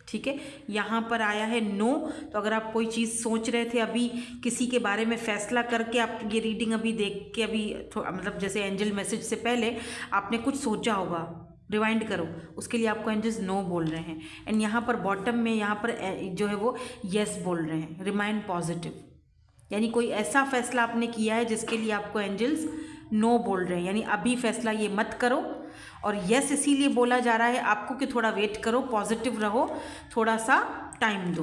S1: ठीक है, यहाँ पर आया है नो। तो अगर आप कोई चीज़ सोच रहे थे, अभी किसी के बारे में फ़ैसला करके, आप ये रीडिंग अभी देख के, अभी मतलब जैसे एंजल मैसेज से पहले आपने कुछ सोचा होगा, रिवाइंड करो, उसके लिए आपको एंजल्स नो बोल रहे हैं। एंड यहाँ पर बॉटम में यहाँ पर जो है वो येस बोल रहे हैं, रिमाइन पॉजिटिव। यानी कोई ऐसा फ़ैसला आपने किया है जिसके लिए आपको एंजल्स नो बोल रहे हैं, यानी अभी फ़ैसला ये मत करो। और यस इसीलिए बोला जा रहा है आपको कि थोड़ा वेट करो, पॉजिटिव रहो, थोड़ा सा टाइम दो।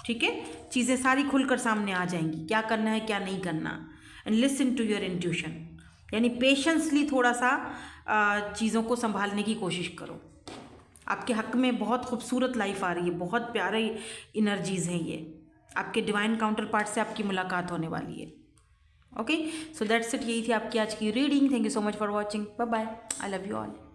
S1: ठीक है, चीज़ें सारी खुलकर सामने आ जाएंगी, क्या करना है क्या नहीं करना। And listen to your intuition, यानी पेशेंसली थोड़ा सा चीज़ों को संभालने की कोशिश करो। आपके हक में बहुत खूबसूरत लाइफ आ रही है, बहुत प्यारे एनर्जीज़ हैं ये। आपके डिवाइन काउंटर पार्ट से आपकी मुलाकात होने वाली है। ओके, सो दैट्स इट, यही थी आपकी आज की reading. Thank you so much for watching, bye bye, I love you all.